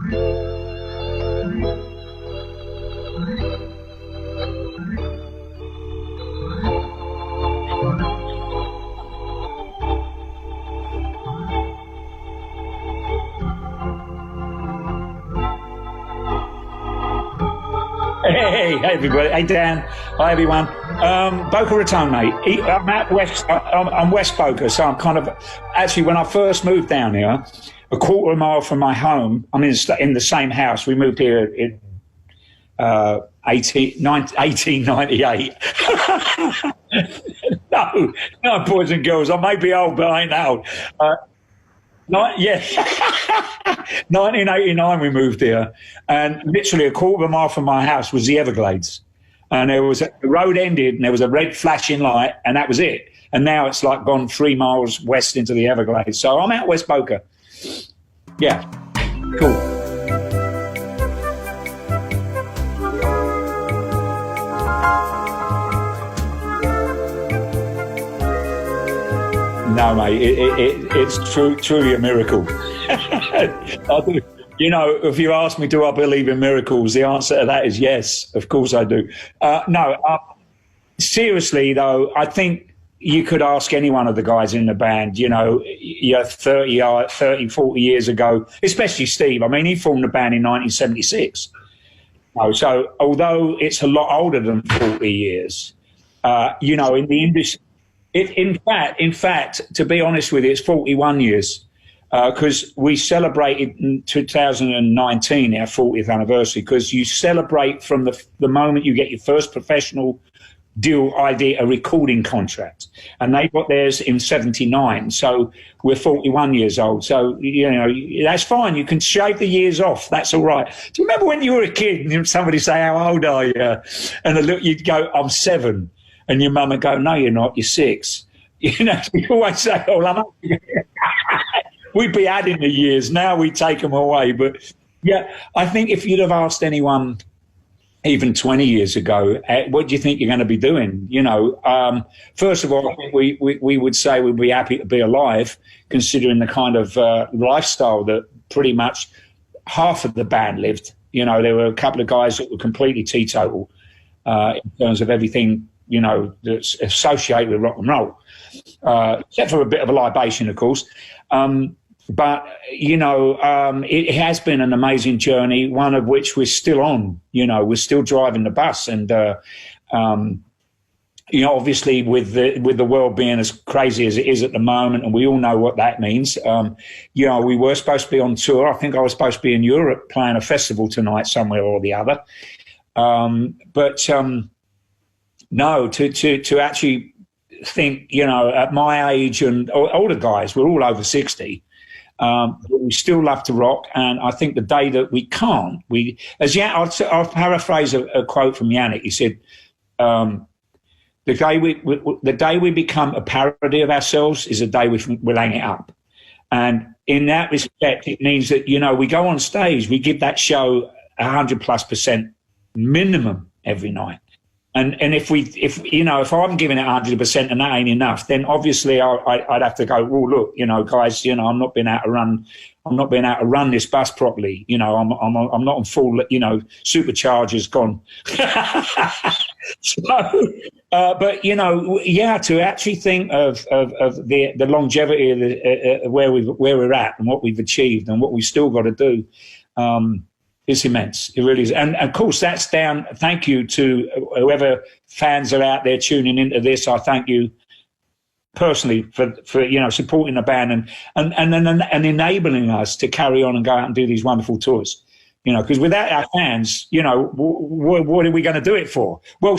Hey, everybody. Hey, Dan. Hi, everyone. Boca Raton, mate. I'm at West. I'm West Boca, so I'm kind of actually. When I first moved down here, a quarter of a mile from my home, I'm in the same house. We moved here in 1898. No, boys and girls. I may be old, but I ain't old. Yeah, 1989 we moved here, and literally a quarter of a mile from my house was the Everglades, and the road ended, and there was a red flashing light, and that was it. And now it's like gone 3 miles west into the Everglades. So I'm out West Boca. Yeah, cool. No, mate, it's truly a miracle. You know, if you ask me, do I believe in miracles? The answer to that is yes. Of course I do. Seriously, though, I think you could ask any one of the guys in the band, you know, 30, 40 years ago, especially Steve. I mean, he formed the band in 1976. So although it's a lot older than 40 years, you know, in the industry, in fact, to be honest with you, it's 41 years because we celebrated in 2019 our 40th anniversary, because you celebrate from the moment you get your first professional deal a recording contract, and they got theirs in 79. So we're 41 years old. So, you know, that's fine. You can shave the years off. That's all right. Do you remember when you were a kid and somebody say, how old are you? And you'd go, I'm 7. And your mum would go, no, you're not, you're 6. You know, you always say, oh, I'm up. We'd be adding the years. Now we take them away. But, yeah, I think if you'd have asked anyone even 20 years ago, what do you think you're going to be doing? You know, first of all, I think we would say we'd be happy to be alive, considering the kind of lifestyle that pretty much half of the band lived. You know, there were a couple of guys that were completely teetotal in terms of everything, you know, that's associated with rock and roll, except for a bit of a libation, of course. But, you know, it has been an amazing journey, one of which we're still on. You know, we're still driving the bus. And, you know, obviously with the world being as crazy as it is at the moment, and we all know what that means, you know, we were supposed to be on tour. I think I was supposed to be in Europe playing a festival tonight somewhere or the other. No, to actually think, you know, at my age and older guys, we're all over 60, but we still love to rock. And I think the day that we can't, I'll paraphrase a quote from Yannick. He said, the day we become a parody of ourselves is the day we'll hang it up. And in that respect, it means that, you know, we go on stage, we give that show 100+% minimum every night. And if you know, if I'm giving it 100% and that ain't enough, then obviously I'd have to go, well, look, you know, guys, you know, I'm not being able to run this bus properly. You know, I'm not on full, you know, supercharger's gone. So, but you know, yeah, to actually think of the longevity of where we're at and what we've achieved and what we've still got to do. It's immense. It really is. And of course, that's down. Thank you to whoever fans are out there tuning into this. I thank you personally for you know, supporting the band and enabling us to carry on and go out and do these wonderful tours. You know, because without our fans, you know, what are we going to do it for? Well,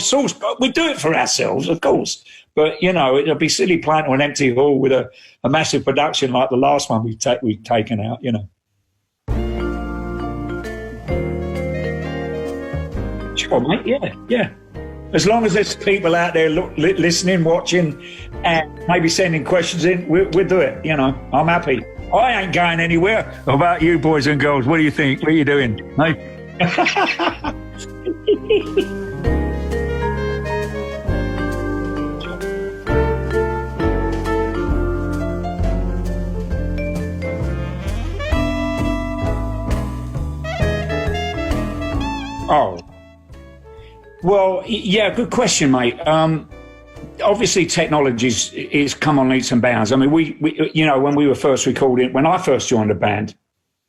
we do it for ourselves, of course. But, you know, it'll be silly playing to an empty hall with a massive production like the last one we've taken out, you know. Sure, mate. Yeah. As long as there's people out there listening, watching, and maybe sending questions in, we'll do it. You know, I'm happy. I ain't going anywhere. How about you, boys and girls? What do you think? What are you doing? Hey? Oh, well, yeah, good question, mate. Obviously, technology is come on leaps and bounds. I mean, we you know, when we were first recording, when I first joined the band,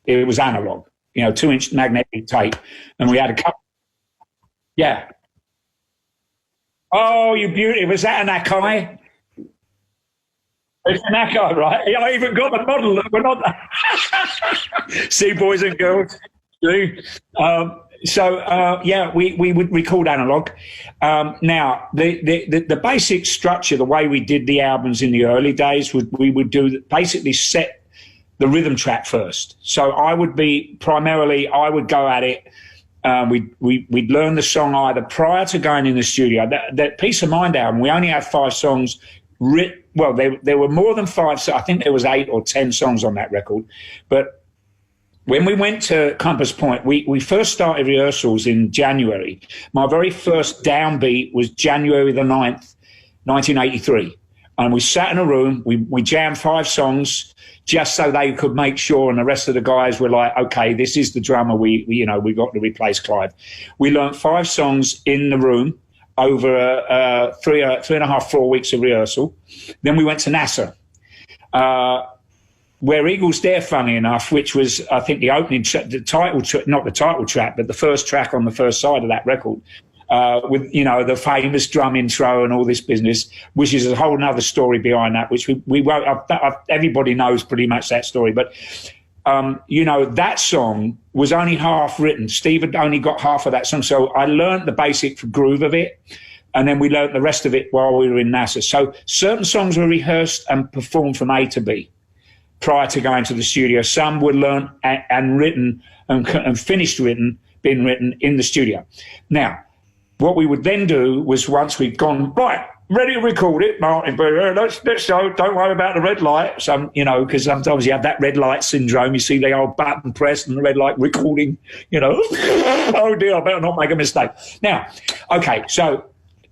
it was analog, you know, 2-inch magnetic tape, and we had a couple. Yeah. Oh, you beauty! Was that an Akai? It's an Akai, right? Yeah, I even got the model. We're not. See, boys and girls. See? Yeah, we would record analog. Now, the basic structure, the way we did the albums in the early days, we would do basically set the rhythm track first. So I would go at it. We'd learn the song either prior to going in the studio. That Peace of Mind album, we only had 5 songs written. Well, there were more than 5. So I think there was 8 or 10 songs on that record. But when we went to Compass Point, we first started rehearsals in January. My very first downbeat was January the 9th, 1983. And we sat in a room, we jammed 5 songs just so they could make sure, and the rest of the guys were like, okay, this is the drummer, we got to replace Clive. We learnt 5 songs in the room over 3.5, 4 weeks of rehearsal. Then we went to NASA. Where Eagles Dare, funny enough, which was, I think, the opening track, not the title track, but the first track on the first side of that record, with, you know, the famous drum intro and all this business, which is a whole nother story behind that, which we won't, everybody knows pretty much that story. But, you know, that song was only half written. Steve had only got half of that song. So I learned the basic groove of it. And then we learned the rest of it while we were in NASA. So certain songs were rehearsed and performed from A to B prior to going to the studio. Some were learned and written and finished being written in the studio. Now, what we would then do was, once we'd gone, right, ready to record it, Martin, let's go, don't worry about the red light. You know, because sometimes you have that red light syndrome. You see the old button press and the red light recording, you know. Oh dear, I better not make a mistake. Now, okay, so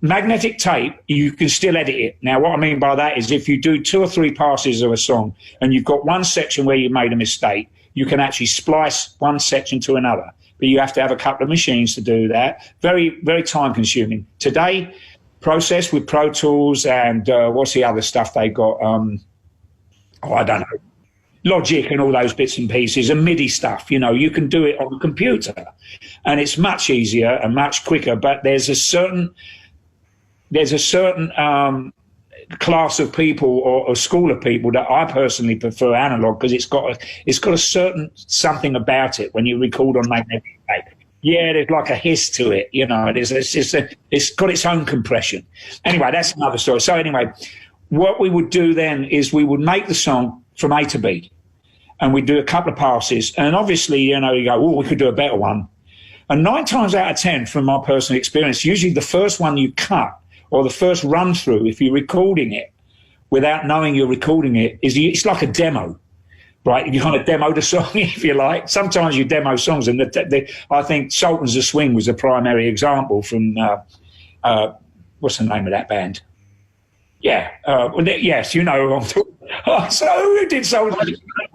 magnetic tape, you can still edit it. Now, what I mean by that is if you do 2 or 3 passes of a song and you've got one section where you made a mistake, you can actually splice one section to another. But you have to have a couple of machines to do that. Very, very time consuming. Today, processed with Pro Tools and what's the other stuff they got? I don't know. Logic and all those bits and pieces and MIDI stuff. You know, you can do it on the computer. And it's much easier and much quicker, but there's a certain class of people or school of people that I personally prefer analog, because it's got a certain something about it when you record on magnetic tape. Yeah, there's like a hiss to it, you know. It's got its own compression. Anyway, that's another story. So anyway, what we would do then is we would make the song from A to B, and we'd do a couple of passes. And obviously, you know, you go, oh, we could do a better one. And 9 times out of 10, from my personal experience, usually the first one you cut, or the first run through, if you're recording it without knowing you're recording it, it's like a demo, right? You kind of demo the song, if you like. Sometimes you demo songs, and I think Sultans of Swing was a primary example from, what's the name of that band? Yeah, yes, you know who I'm talking about. So who did Sultans of Swing?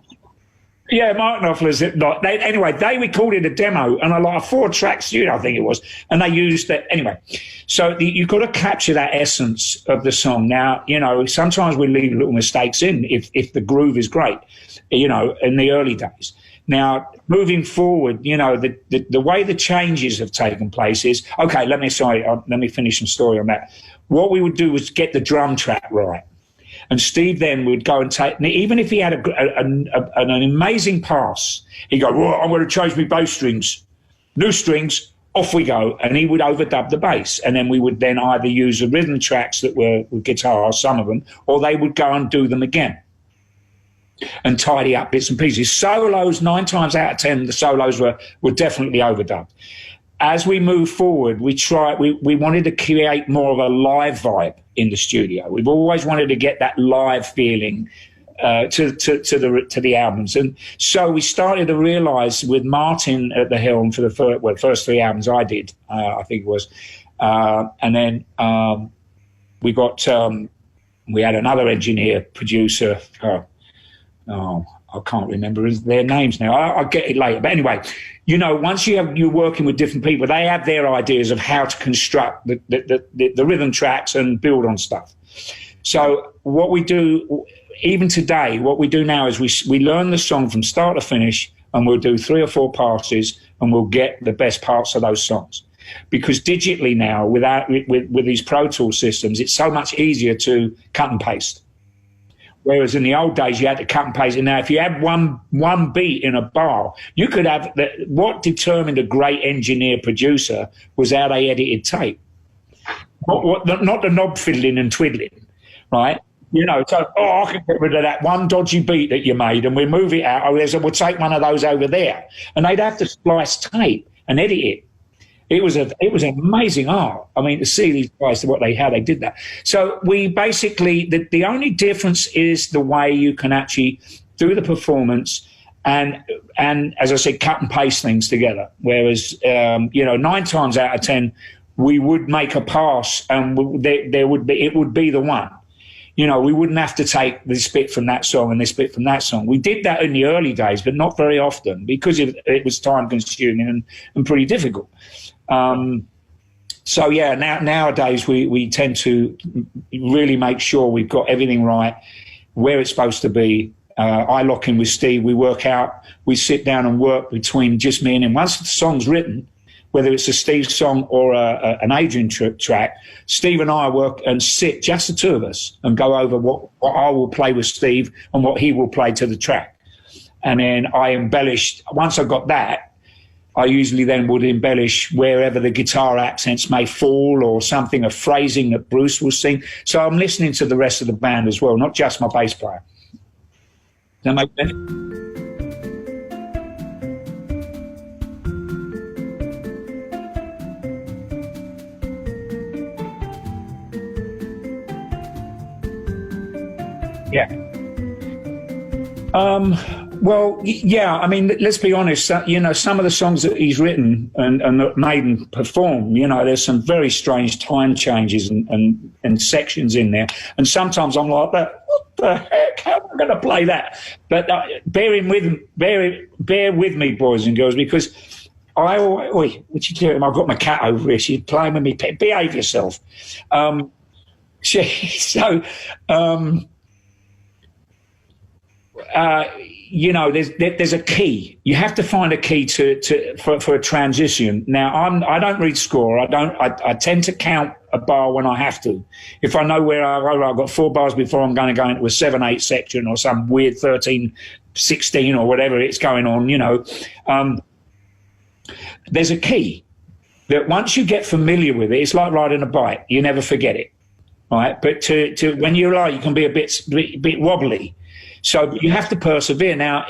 Yeah, Mark Knopfler's not. Anyway, they recorded a demo and a 4-track studio, I think it was, and they used that. Anyway, so you've got to capture that essence of the song. Now, you know, sometimes we leave little mistakes in if the groove is great, you know, in the early days. Now, moving forward, you know, the way the changes have taken place is, okay, let me finish some story on that. What we would do was get the drum track right. And Steve then would go and take, even if he had an amazing pass, he'd go, well, I'm going to change my bass strings, new strings, off we go. And he would overdub the bass. And then we would then either use the rhythm tracks that were with guitar, some of them, or they would go and do them again and tidy up bits and pieces. Solos, 9 times out of 10, the solos were definitely overdubbed. As we move forward, we wanted to create more of a live vibe in the studio. We've always wanted to get that live feeling to the albums, and so we started to realise, with Martin at the helm for the first 3 albums I did, I think it was, and then we got we had another engineer producer. I can't remember their names now. I'll get it later. But anyway, you know, once you're working with different people, they have their ideas of how to construct the rhythm tracks and build on stuff. So what we do, even today, what we do now is we learn the song from start to finish, and we'll do 3 or 4 passes, and we'll get the best parts of those songs. Because digitally now, with these Pro Tools systems, it's so much easier to cut and paste. Whereas in the old days, you had to cut and paste. And now, if you had one beat in a bar, you could have what determined a great engineer producer was how they edited tape. Not the knob fiddling and twiddling, right? You know, so, I can get rid of that one dodgy beat that you made and we'll move it out. We'll take one of those over there. And they'd have to splice tape and edit it. It was amazing art. I mean, to see these guys, how they did that. So we basically, the only difference is the way you can actually do the performance and as I said, cut and paste things together. Whereas, 9 times out of 10, we would make a pass and it would be the one. You know, we wouldn't have to take this bit from that song and this bit from that song. We did that in the early days, but not very often because it was time consuming and pretty difficult. So yeah, nowadays we tend to really make sure we've got everything right, where it's supposed to be. I lock in with Steve, we work out, we sit down and work between just me and him. Once the song's written, whether it's a Steve song or an Adrian track, Steve and I work and sit, just the two of us, and go over what I will play with Steve and what he will play to the track. And then I embellish, once I've got that, I usually then would embellish wherever the guitar accents may fall or something, a phrasing that Bruce will sing. So I'm listening to the rest of the band as well, not just my bass player. Does that make sense? Yeah. Well, yeah, I mean, let's be honest, you know, some of the songs that he's written and that Maiden perform, you know, there's some very strange time changes and sections in there. And sometimes I'm like, what the heck, how am I going to play that? But bear with me, boys and girls, because what you doing? I've got my cat over here. She's playing with me. Behave yourself. You know, there's a key. You have to find a key for a transition. Now, I don't read score. I tend to count a bar when I have to. If I know where I've got 4 bars before I'm going to go into a 7/8 section or some weird 13/16 or whatever it's going on, you know. There's a key that once you get familiar with it, it's like riding a bike. You never forget it, right? But to when you're you can be a bit wobbly. So you have to persevere. Now,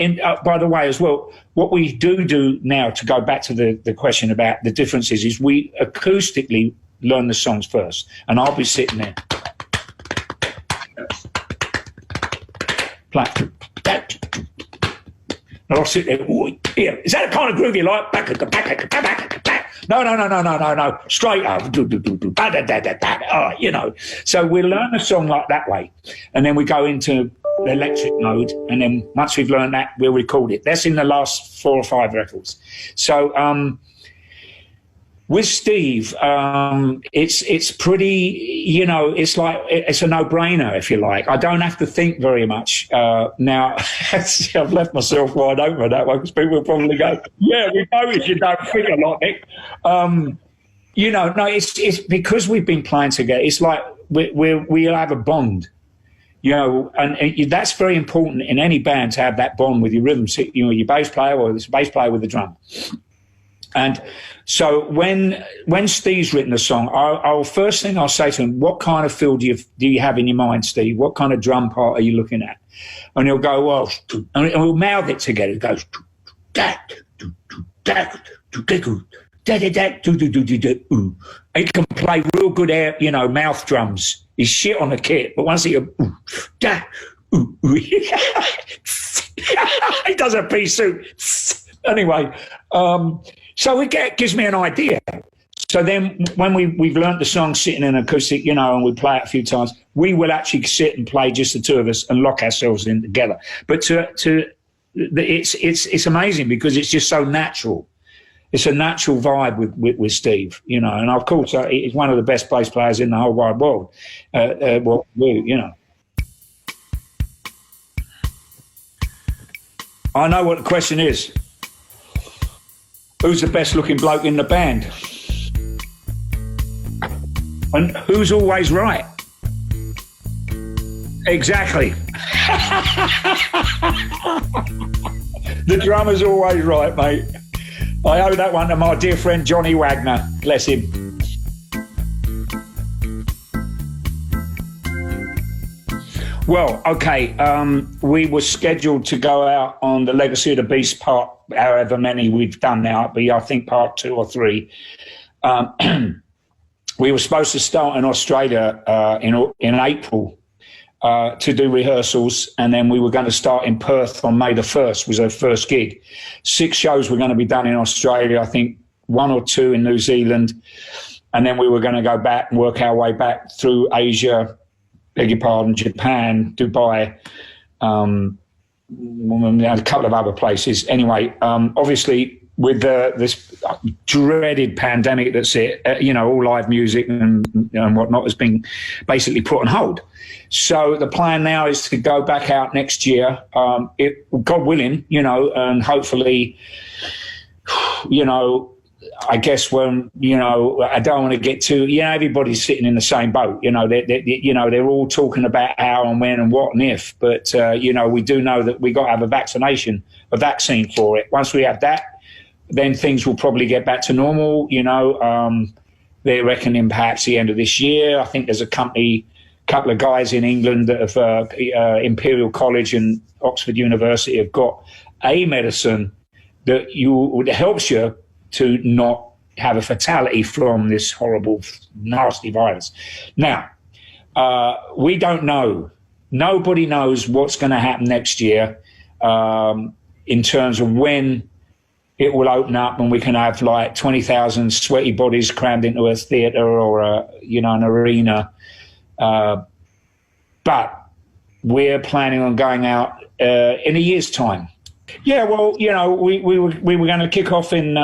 by the way, as well, what we do now, to go back to the question about the differences, is we acoustically learn the songs first. And I'll be sitting there. And I'll sit there, here, is that the kind of groove you like? No. Straight up. You know. So we learn a song like that way. And then we go into the electric mode. And then once we've learned that, we'll record it. That's in the last 4 or 5 records. So with Steve, it's pretty, you know, it's like, it's a no-brainer, if you like. I don't have to think very much. Now, I've left myself wide open for that one, because people will probably go, yeah, we know you don't think a lot, Nick. You know, no, it's because we've been playing together. It's like we'll have a bond, you know, and that's very important in any band, to have that bond with your rhythm, you know, your bass player or the bass player with the drum. And so when Steve's written a song, I'll first thing I'll say to him, what kind of feel do you have in your mind, Steve? What kind of drum part are you looking at? And he'll go, well, and we'll mouth it together. It goes, he can play real good air, you know, mouth drums. He's shit on the kit, but once he he does a pea suit. Anyway, so it gives me an idea. So then when we've learnt the song sitting in acoustic, you know, and we play it a few times, we will actually sit and play just the two of us and lock ourselves in together. But to it's amazing because it's just so natural. It's a natural vibe with Steve, you know, and of course he's one of the best bass players in the whole wide world. You know. I know what the question is. Who's the best looking bloke in the band? And who's always right? Exactly. The drummer's always right, mate. I owe that one to my dear friend Johnny Wagner. Bless him. Well, okay, we were scheduled to go out on the Legacy of the Beast part, however many we've done now. It'll be, I think, part 2 or 3. We were supposed to start in Australia in April to do rehearsals, and then we were going to start in Perth on May the 1st, was our first gig. 6 shows were going to be done in Australia, I think 1 or 2 in New Zealand, and then we were going to go back and work our way back through Asia, beg your pardon, Japan, Dubai, a couple of other places. Anyway, obviously with this dreaded pandemic that's you know, all live music and whatnot has been basically put on hold. So the plan now is to go back out next year, God willing, you know, and hopefully, you know, I guess when, you know, I don't want to get too, you know, everybody's sitting in the same boat. You know, they're all talking about how and when and what and if. But, you know, we do know that we got to have a vaccine for it. Once we have that, then things will probably get back to normal. You know, they're reckoning perhaps the end of this year. I think there's a couple of guys in England that have Imperial College and Oxford University have got a medicine that helps you to not have a fatality from this horrible, nasty virus. Now, we don't know. Nobody knows what's going to happen next year in terms of when it will open up and we can have like 20,000 sweaty bodies crammed into a theatre or an arena. But we're planning on going out in a year's time. Yeah, well, you know, we were going to kick off in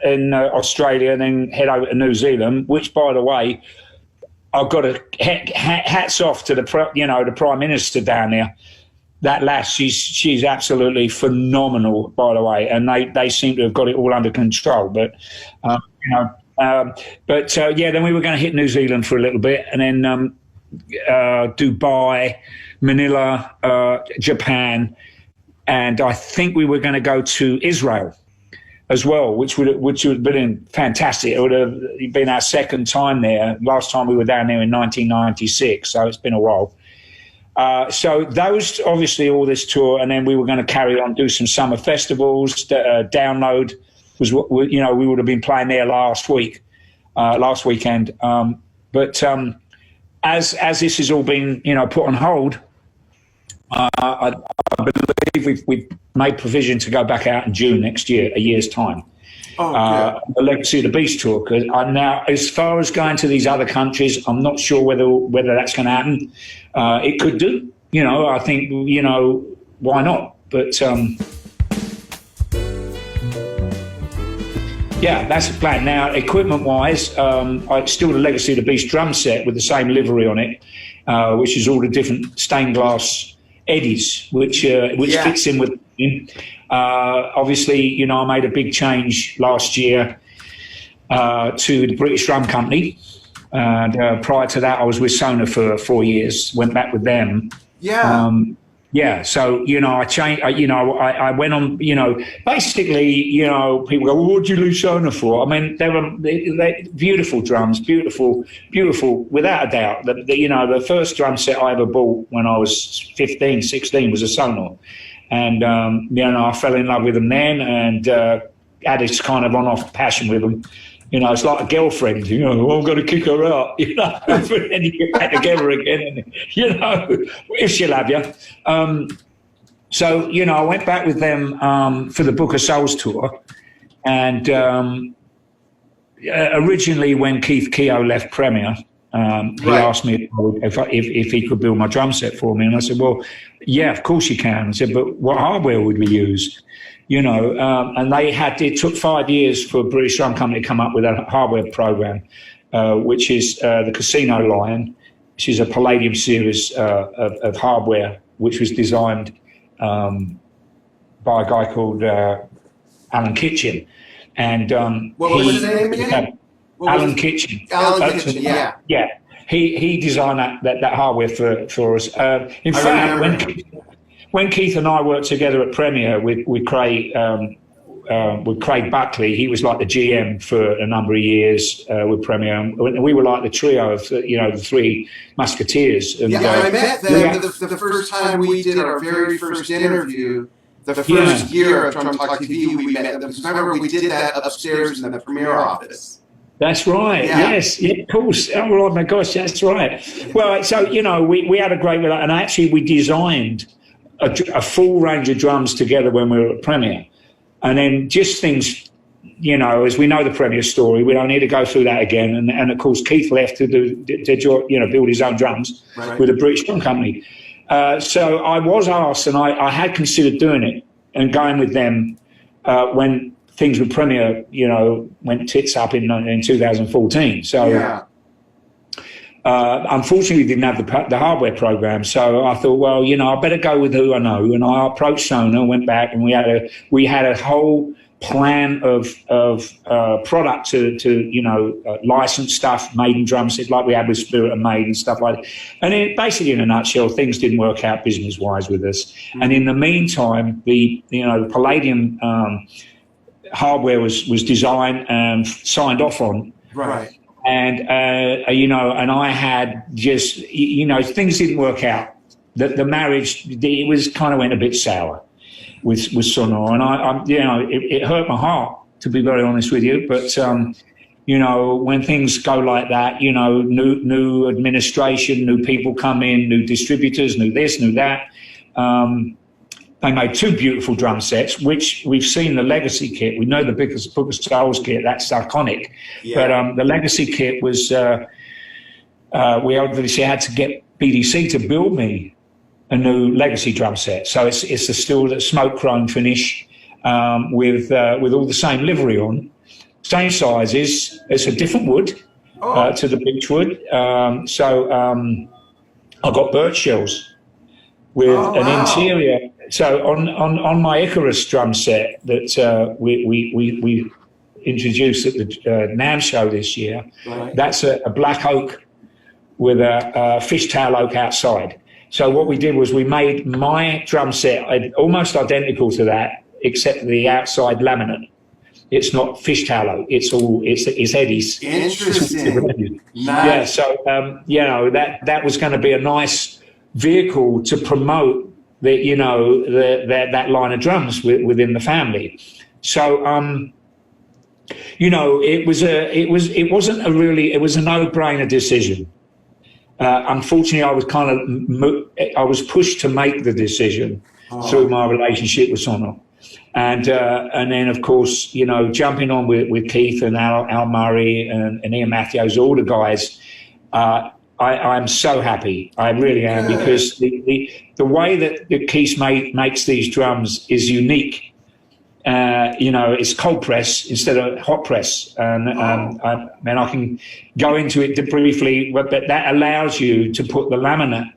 Australia and then head over to New Zealand. Which, by the way, I've got to hats off to the Prime Minister down there. That lass, she's absolutely phenomenal, by the way, and they seem to have got it all under control. But then we were going to hit New Zealand for a little bit, and then Dubai, Manila, Japan. And I think we were going to go to Israel as well, which would have been fantastic. It would have been our second time there. Last time we were down there in 1996, so it's been a while. So those, obviously, all this tour, and then we were going to carry on, do some summer festivals. Download was what we would have been playing there last weekend. But as this has all been put on hold, I believe we've made provision to go back out in June next year, a year's time. The Legacy of the Beast tour. Because now, as far as going to these other countries, I'm not sure whether that's going to happen. It could do. I think, why not? But yeah, that's the plan. Now, equipment-wise, it's still the Legacy of the Beast drum set with the same livery on it, which is all the different stained glass eddies, which fits in with him. Obviously, I made a big change last year to the British Drum Company, and prior to that, I was with Sona for 4 years. Went back with them. So I changed. I went on. Basically, people go, well, "What did you leave Sona for?" I mean, they're beautiful drums, beautiful, without a doubt. The first drum set I ever bought when I was 15, 16 was a Sonor, and I fell in love with them then, and had this kind of on-off passion with them. It's like a girlfriend, I'm going to kick her out, but then you get back together again, and, if she'll have you. So, I went back with them for the Book of Souls tour. And originally when Keith Keogh left Premier, He asked me if he could build my drum set for me, and I said, well, yeah, of course you can. I said, but what hardware would we use? And it took 5 years for a British drum company to come up with a hardware program, which is the Casino Lion, which is a Palladium series of hardware, which was designed by a guy called Alan Kitchen. And what was his name again? Alan Kitchen. Alan Kitchen, yeah. Yeah. He designed that hardware for us. In fact, when Keith and I worked together at Premier with Craig Buckley, he was like the GM for a number of years with Premier. And we were like the trio of the three Musketeers. And, I met them the first time we did our very first interview. The first year of Drum Talk TV, we met them. Because I remember we did that upstairs in the Premier office. That's right. Yeah. Yes. Yeah, of course. Oh my gosh, that's right. Well, so we had a great relationship, and actually we designed a full range of drums together when we were at Premier, and then just things, as we know the Premier story, we don't need to go through that again. And of course, Keith left to build his own drums with a British drum company. So I was asked, and I had considered doing it and going with them when things with Premier, went tits up in 2014. So unfortunately, we didn't have the hardware program. So I thought, well, I better go with who I know. And I approached Sona, went back, and we had a whole plan of product to license stuff, Maiden drum set, like we had with Spirit and Maiden, stuff like that. And then basically, in a nutshell, things didn't work out business-wise with us. Mm-hmm. And in the meantime, the Palladium hardware was designed and signed off on. Right. And, and I had just, things didn't work out. The marriage, it was kind of went a bit sour with Sonor. And it hurt my heart, to be very honest with you. But, when things go like that, new administration, new people come in, new distributors, new this, new that. They made two beautiful drum sets, which we've seen the Legacy kit. We know the Book of Souls kit, that's iconic. Yeah. But the Legacy kit was, we obviously had to get BDC to build me a new Legacy drum set. So it's still the smoke chrome finish with all the same livery on, same sizes. It's a different wood to the beechwood. I got birch shells with an interior. So on my Icarus drum set that we introduced at the NAMM show this year, that's a black oak with a fishtail oak outside. So what we did was we made my drum set almost identical to that, except the outside laminate. It's not fishtail oak. It's Eddie's. Interesting. Nice. Yeah. So that was going to be a nice vehicle to promote that line of drums within the family. So it was a no-brainer decision. Unfortunately, I was pushed to make the decision through my relationship with Sonor, and then of course jumping on with Keith and Al Murray and Ian Matthews, all the guys. I'm so happy. I really am, because the way that Keith makes these drums is unique. It's cold press instead of hot press, and I can go into it briefly, but that allows you to put the laminate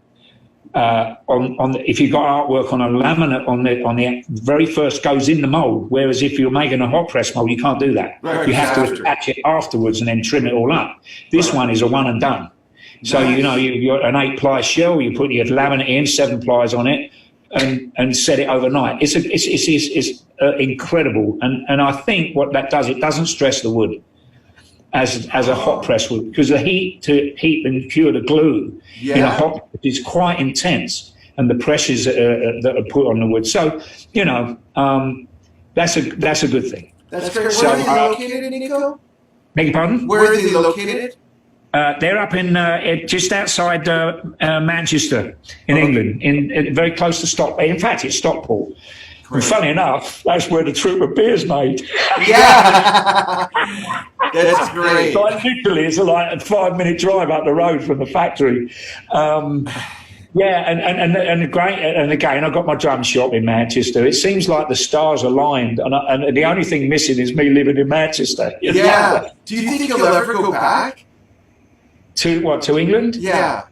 if you've got artwork on a laminate on the very first goes in the mold, whereas if you're making a hot press mold, you can't do that. Right, you have to attach it afterwards and then trim it all up. This one is a one and done. So, you've got an 8-ply shell, you put your laminate in, 7 plies on it, and set it overnight. It's incredible. And I think what that does, it doesn't stress the wood as a hot press would, because the heat and cure the glue in a hot press is quite intense, and the pressures that are put on the wood. So, that's a good thing. That's great. Where are they located, Nicko? Beg your pardon? Where are they located? They're up in just outside Manchester in England, very close to Stockport. In fact, it's Stockport. And funny enough, that's where the Trooper beer's made. Yeah. That's great. Like literally, it's like a 5-minute drive up the road from the factory. Yeah, and great. And again, I've got my drum shop in Manchester. It seems like the stars aligned, and the only thing missing is me living in Manchester. Yeah. Do you think you'll ever go back? To what? To England? Yeah.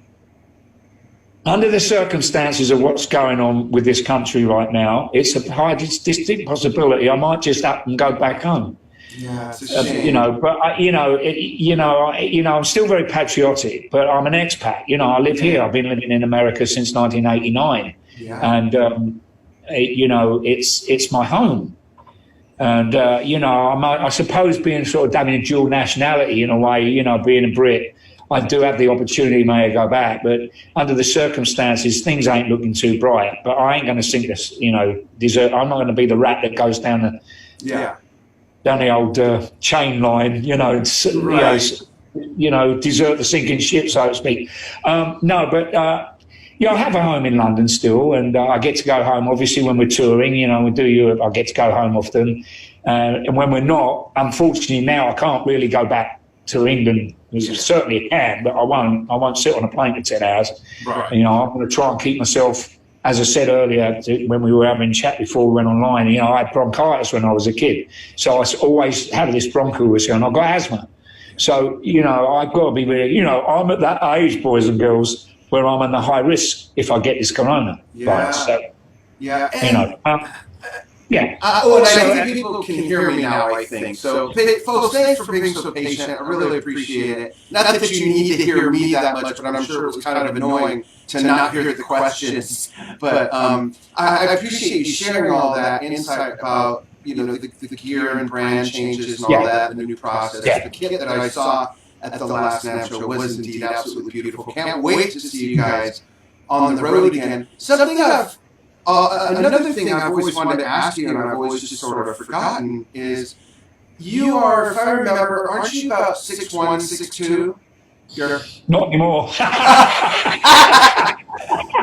Under the circumstances of what's going on with this country right now, it's a high, distinct possibility I might just up and go back home. Yeah, it's a shame. But I'm still very patriotic. But I'm an expat. I live here. I've been living in America since 1989, and it's my home. And I suppose being sort of having a dual nationality in a way, being a Brit, I do have the opportunity may go back. But under the circumstances, things ain't looking too bright. But I ain't going to sink this, desert. I'm not going to be the rat that goes down the down the old chain line, desert the sinking ship, so to speak. No, but I have a home in London still, and I get to go home. Obviously, when we're touring, we do Europe, I get to go home often. And when we're not, unfortunately, now I can't really go back to England. Certainly I can, but I won't sit on a plane for 10 hours. Right. I'm going to try and keep myself. As I said earlier, when we were having a chat before we went online, I had bronchitis when I was a kid. So I always had this bronchitis and I've got asthma. So, I've got to be really, I'm at that age, boys and girls, where I'm in the high risk if I get this corona. Yeah. Right? So, yeah. Yeah. I think people can hear me now, I think. So, folks, thanks for being so patient. I really appreciate it. Not that you need to hear me that much, but I'm sure it was kind of annoying to not hear the questions. But I appreciate you sharing all that insight about, the gear and brand changes and all that, and the new process. Yeah. The kit that I saw at the last Snap show was indeed absolutely beautiful. Can't wait to see you guys on the road again. Another thing I've always wanted to ask you, and I've always just sort of forgotten, is you are, if I remember, aren't you about 6'1", 6'2"? You're not anymore.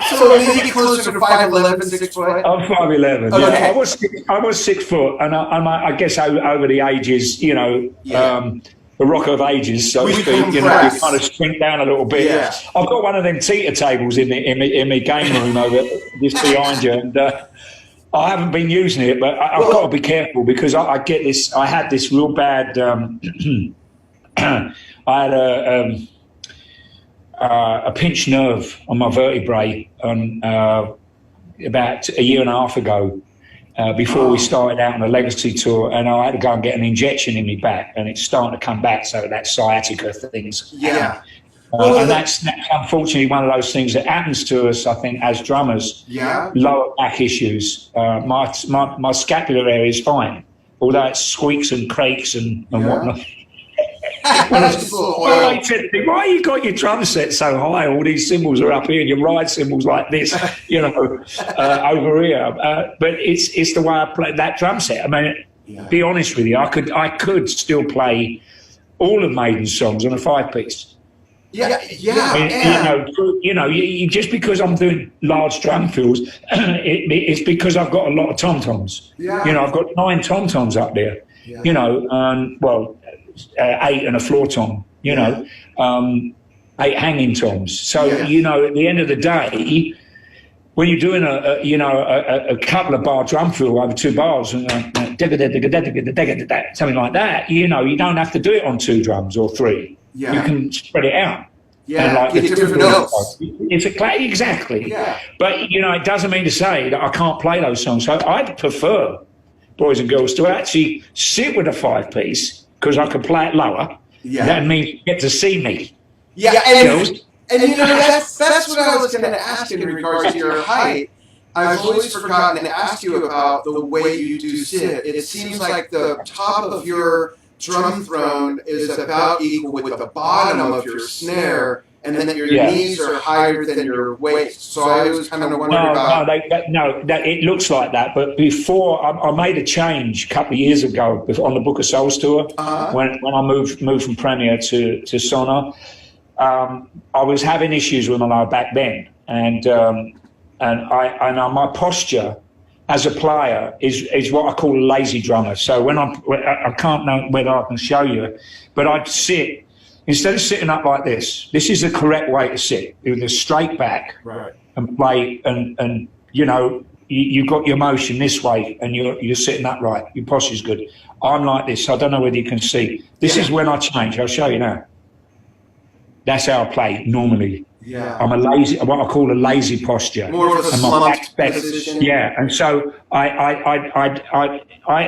So maybe closer to 5'11", 6 foot? I'm 5'11". Okay. Yeah. I was 6 foot, and I guess over the ages, the rock of ages, so to speak, you kind of shrink down a little bit. Yeah. I've got one of them teeter tables in my game room over just behind you, and I haven't been using it, but I've got to be careful because I had this real bad. I had a pinched nerve on my vertebrae about a year and a half ago. Before we started out on the Legacy tour, and I had to go and get an injection in my back, and it's starting to come back. So that sciatica things. Yeah. And that's unfortunately one of those things that happens to us, I think, as drummers. Yeah. Lower back issues. My scapular area is fine, although it squeaks and creaks and whatnot. Well, they said to me, why you got your drum set so high? All these cymbals are up here, and your ride cymbals like this, over here. But it's the way I play that drum set. I mean, be honest with you, I could still play all of Maiden's songs on a 5-piece. Yeah. Just because I'm doing large drum fills, it's because I've got a lot of tom-toms. Yeah. I've got 9 tom-toms up there. Yeah. 8 and a floor tom, 8 hanging toms. So, at the end of the day, when you're doing a couple of bar drum fill over 2 bars, something like that, you don't have to do it on 2 drums or 3. Yeah. You can spread it out. Yeah, get different notes. Exactly. Yeah. But, it doesn't mean to say that I can't play those songs. So I'd prefer, boys and girls, to actually sit with a 5-piece, because I can play it lower. Yeah. That means you get to see me. Yeah, and that's what I was going to ask in regards to your height. I've always forgotten to ask you about the way you do sit. It seems like the top of your drum throne is about equal with the bottom of your snare, and then your knees are higher than your waist. So I was kind of wondering about... it looks like that. But before, I made a change a couple of years ago on the Book of Souls tour, when I moved from Premier to Sonar. I was having issues with my lower back then, and my posture as a player is what I call a lazy drummer. So when I can't know whether I can show you, but I'd sit, instead of sitting up like this is the correct way to sit, with a straight back, right, and play, and you know, you got your motion this way, and you're sitting upright, your posture's good. I'm like this. I don't know whether you can see. This is when I change. I'll show you now. That's how I play normally. Yeah. I'm a lazy, what I call a lazy posture. More of a slumped position. Yeah, and so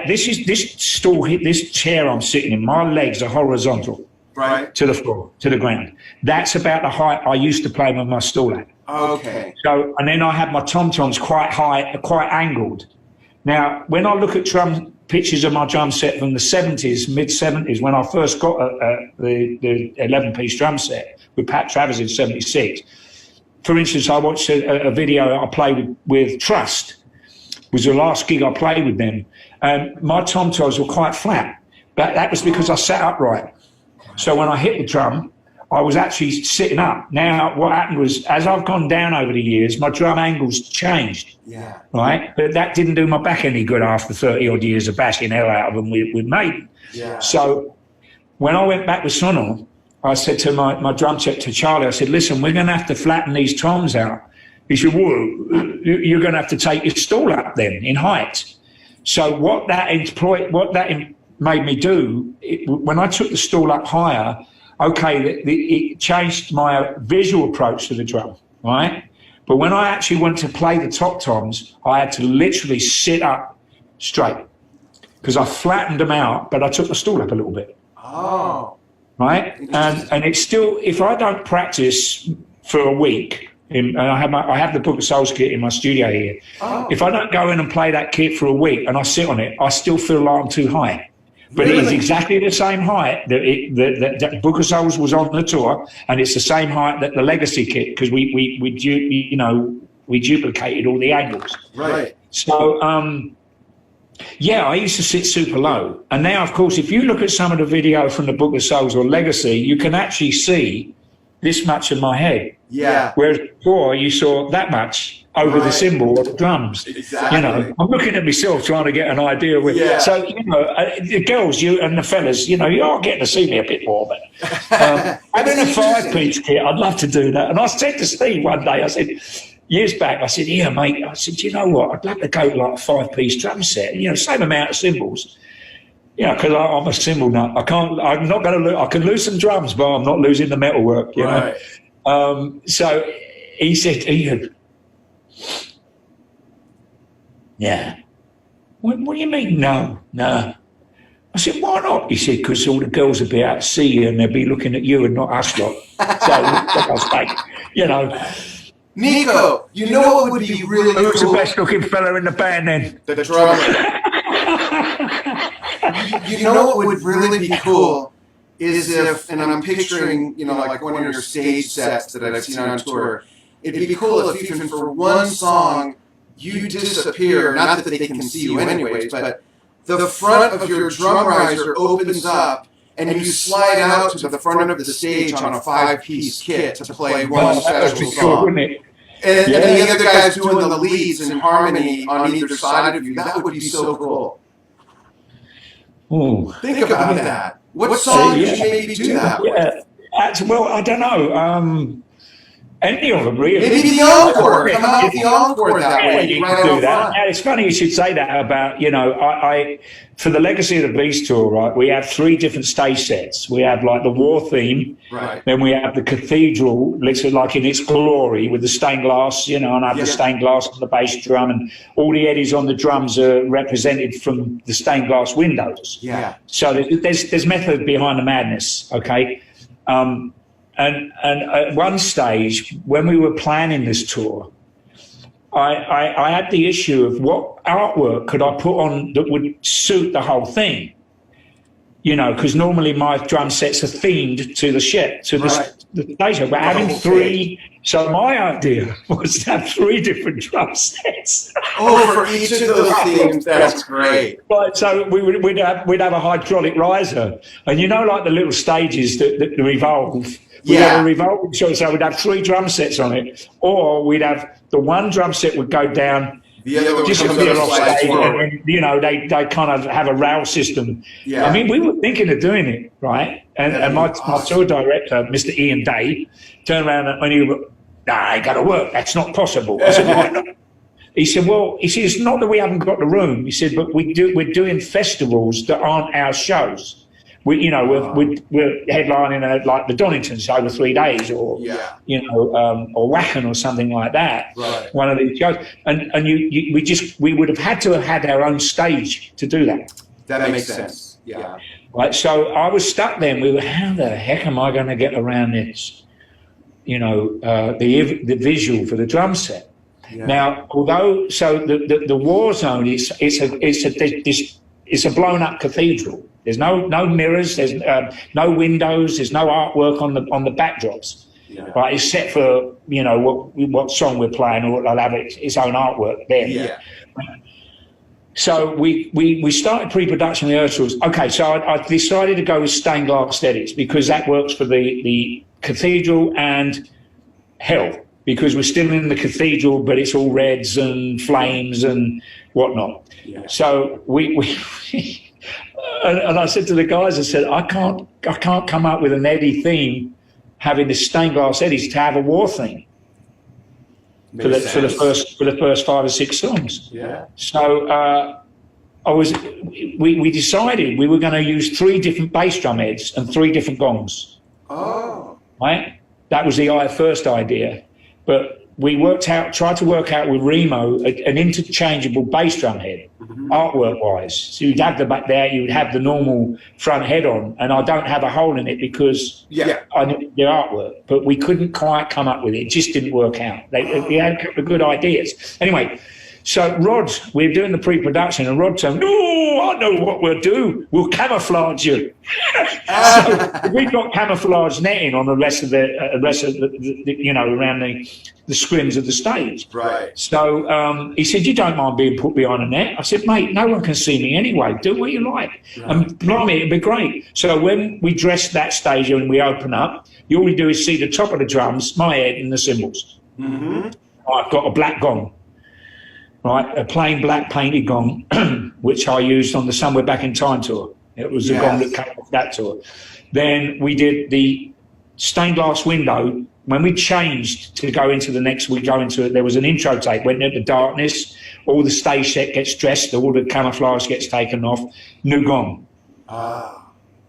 this chair I'm sitting in, my legs are horizontal, right, to the floor, to the ground. That's about the height I used to play with my stool at. Okay. So, and then I have my tom-toms quite high, quite angled. Now, when I look at pictures of my drum set from the 70s, mid-70s, when I first got the 11-piece drum set with Pat Travers in 76. For instance, I watched a video I played with Trust. It was the last gig I played with them. My tom-toms were quite flat, but that was because I sat upright. So when I hit the drum, I was actually sitting up. Now, what happened was, as I've gone down over the years, my drum angles changed. Yeah. Right? But that didn't do my back any good after 30-odd years of bashing hell out of them with Maiden. Yeah. So when I went back with Sonal, I said to my drum check, to Charlie, I said, listen, we're going to have to flatten these toms out. He said, well, you're going to have to take your stool up then in height. So what that made me do, when I took the stool up higher, okay, it changed my visual approach to the drum, right? But when I actually went to play the top toms, I had to literally sit up straight because I flattened them out, but I took the stool up a little bit. Oh. Right? And it's still, if I don't practice for a week, and I have the Book of Souls kit in my studio here. Oh. If I don't go in and play that kit for a week and I sit on it, I still feel like I'm too high. But It is exactly the same height that Book of Souls was on the tour, and it's the same height that the Legacy kit, because we duplicated all the angles. Right. So yeah, I used to sit super low, and now, of course, if you look at some of the video from the Book of Souls or Legacy, you can actually see this much of my head. Yeah. Whereas before you saw that much over the cymbal or the drums. Exactly. You know, I'm looking at myself trying to get an idea with. Yeah. So, you know, the girls, you and the fellas, you know, you are getting to see me a bit more. But having a 5-piece kit, I'd love to do that. And I said to Steve one day, I said, years back, I said, yeah, mate, I said, you know what, I'd love to go to like a 5-piece drum set, you know, same amount of cymbals. You know, because I'm a cymbal nut. I'm not going to I can lose some drums, but I'm not losing the metalwork, you know. So he said, yeah. What do you mean, no? I said, why not? He said, because all the girls will be out to see you and they'll be looking at you and not us lot. So I was like, you know. Nico, you know what would be really cool? Who's the best looking fella in the band then? The drummer. You know what would really be cool is if, and I'm picturing, you know, like one of your stage sets that I've seen on tour, it'd be cool if even for one song you disappear, not that they can see you anyways, but the front of your drum riser opens up and you slide out to the front of the stage on a 5-piece kit to play one special song. Wouldn't it? And the other guys doing the leads in harmony on either side of you. That would be so cool. Ooh. Think about that. What song did you maybe do that with? Well, I don't know. Any of them, really. Maybe the encore. Come out the encore that way. You can do that. Now, it's funny you should say that about, you know, I for the Legacy of the Beast tour, right, we have 3 different stage sets. We have like the war theme. Right. Then we have the cathedral, like in its glory with the stained glass, you know, and I have the stained glass on the bass drum, and all the eddies on the drums are represented from the stained glass windows. Yeah. So there's method behind the madness, okay? And at one stage, when we were planning this tour, I had the issue of what artwork could I put on that would suit the whole thing. You know, because normally my drum sets are themed to the stage. But having 3, so my idea was to have 3 different drum sets. Oh, for each of those themes, that's great. Right, so we'd have a hydraulic riser, and you know, like the little stages that revolve. We'd have a revolving show, so we'd have 3 drum sets on it, or we'd have the one drum set would go down, The other one just comes appear up off slides stage, forward. and you know they kind of have a rail system. Yeah. I mean, we were thinking of doing it, right? And my tour director, Mr. Ian Day, turned around and he went, "Nah, ain't gonna work. That's not possible." I said, "Why not?" He said, "Well, he said it's not that we haven't got the room." He said, "But we're doing festivals that aren't our shows. We're headlining like the Doningtons over 3 days, or or Wacken or something like that. Right. One of these shows, and we would have had to have had our own stage to do that. That makes sense. Yeah. Right. So I was stuck then. We were, how the heck am I going to get around this? The visual for the drum set. Yeah. Now, although the war zone it's a blown up cathedral. There's no mirrors. There's no windows. There's no artwork on the backdrops. Yeah. Right, except for what song we're playing, or they'll have its own artwork there. Yeah. So we started pre-production rehearsals. Okay, so I decided to go with stained glass aesthetics because that works for the cathedral and hell, because we're still in the cathedral, but it's all reds and flames and whatnot. Yeah. So we and I said to the guys, I said, I can't come up with an Eddie theme having the stained glass Eddies to have a war theme for the first 5 or 6 songs. Yeah. So we decided we were going to use 3 different bass drum heads and 3 different gongs. Oh. Right? That was the first idea. But we tried to work out with Remo an interchangeable bass drum head, artwork-wise. So you'd have the back there, you would have the normal front head on, and I don't have a hole in it because I knew the artwork. But we couldn't quite come up with it. It just didn't work out. They had a couple of good ideas. Anyway, so Rod, we're doing the pre-production, and Rod said, "No, I know what we'll do. We'll camouflage you." So we've got camouflage netting on the rest of the around the scrims of the stage. Right. So he said, "You don't mind being put behind a net?" I said, "Mate, no one can see me anyway. Do what you like." Right. And blimey, it'd be great. So when we dress that stage and we open up, all we do is see the top of the drums, my head, and the cymbals. Mm-hmm. I've got a black gong. Right, a plain black painted gong, which I used on the Somewhere Back in Time tour. It was the gong that came off that tour. Then we did the stained glass window. When we changed to go into the next, there was an intro take, went into darkness, all the stage set gets dressed, all the camouflage gets taken off, new gong.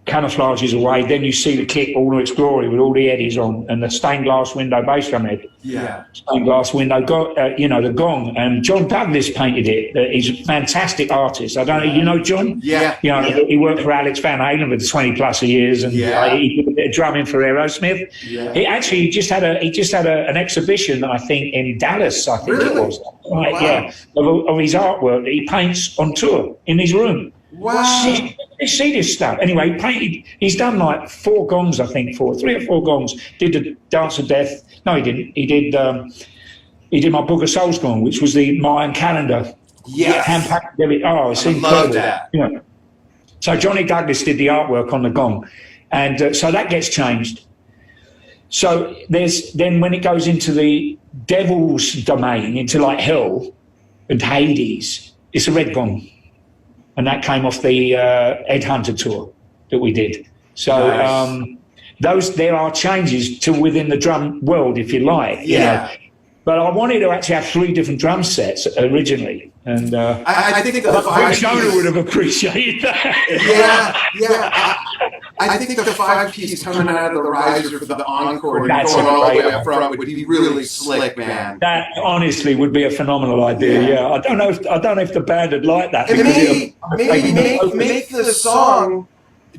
Camouflage is away, then you see the kit all in its glory with all the eddies on and the stained glass window bass drum head. Yeah. Stained glass window, the gong. And John Douglas painted it. He's a fantastic artist. I don't know, you know John? Yeah. He worked for Alex Van Halen for 20 plus years, and he did a bit of drumming for Aerosmith. Yeah. He just had an exhibition, I think, in Dallas, I think it was. Right, wow. Yeah, of his artwork that he paints on tour in his room. Wow. See this stuff. Anyway, he's done like 4 gongs, I think, 3 or 4 gongs. Did the Dance of Death. No, he didn't. He did my Book of Souls gong, which was the Mayan calendar. Yes. Hand-packed. It's incredible. Love that. So Johnny Douglas did the artwork on the gong. And so that gets changed. So then when it goes into the devil's domain, into like hell and Hades, it's a red gong. And that came off the Ed Hunter tour that we did. So nice. There are changes to within the drum world, if you like. Yeah. But I wanted to actually have 3 different drum sets originally. And I think the 5 Jonah would have appreciated that. Yeah. I think the 5-piece coming out of the riser for the encore and That's going all the way up front would be really slick, man. That honestly would be a phenomenal idea. Yeah. I don't know if the band would like that. And maybe make the song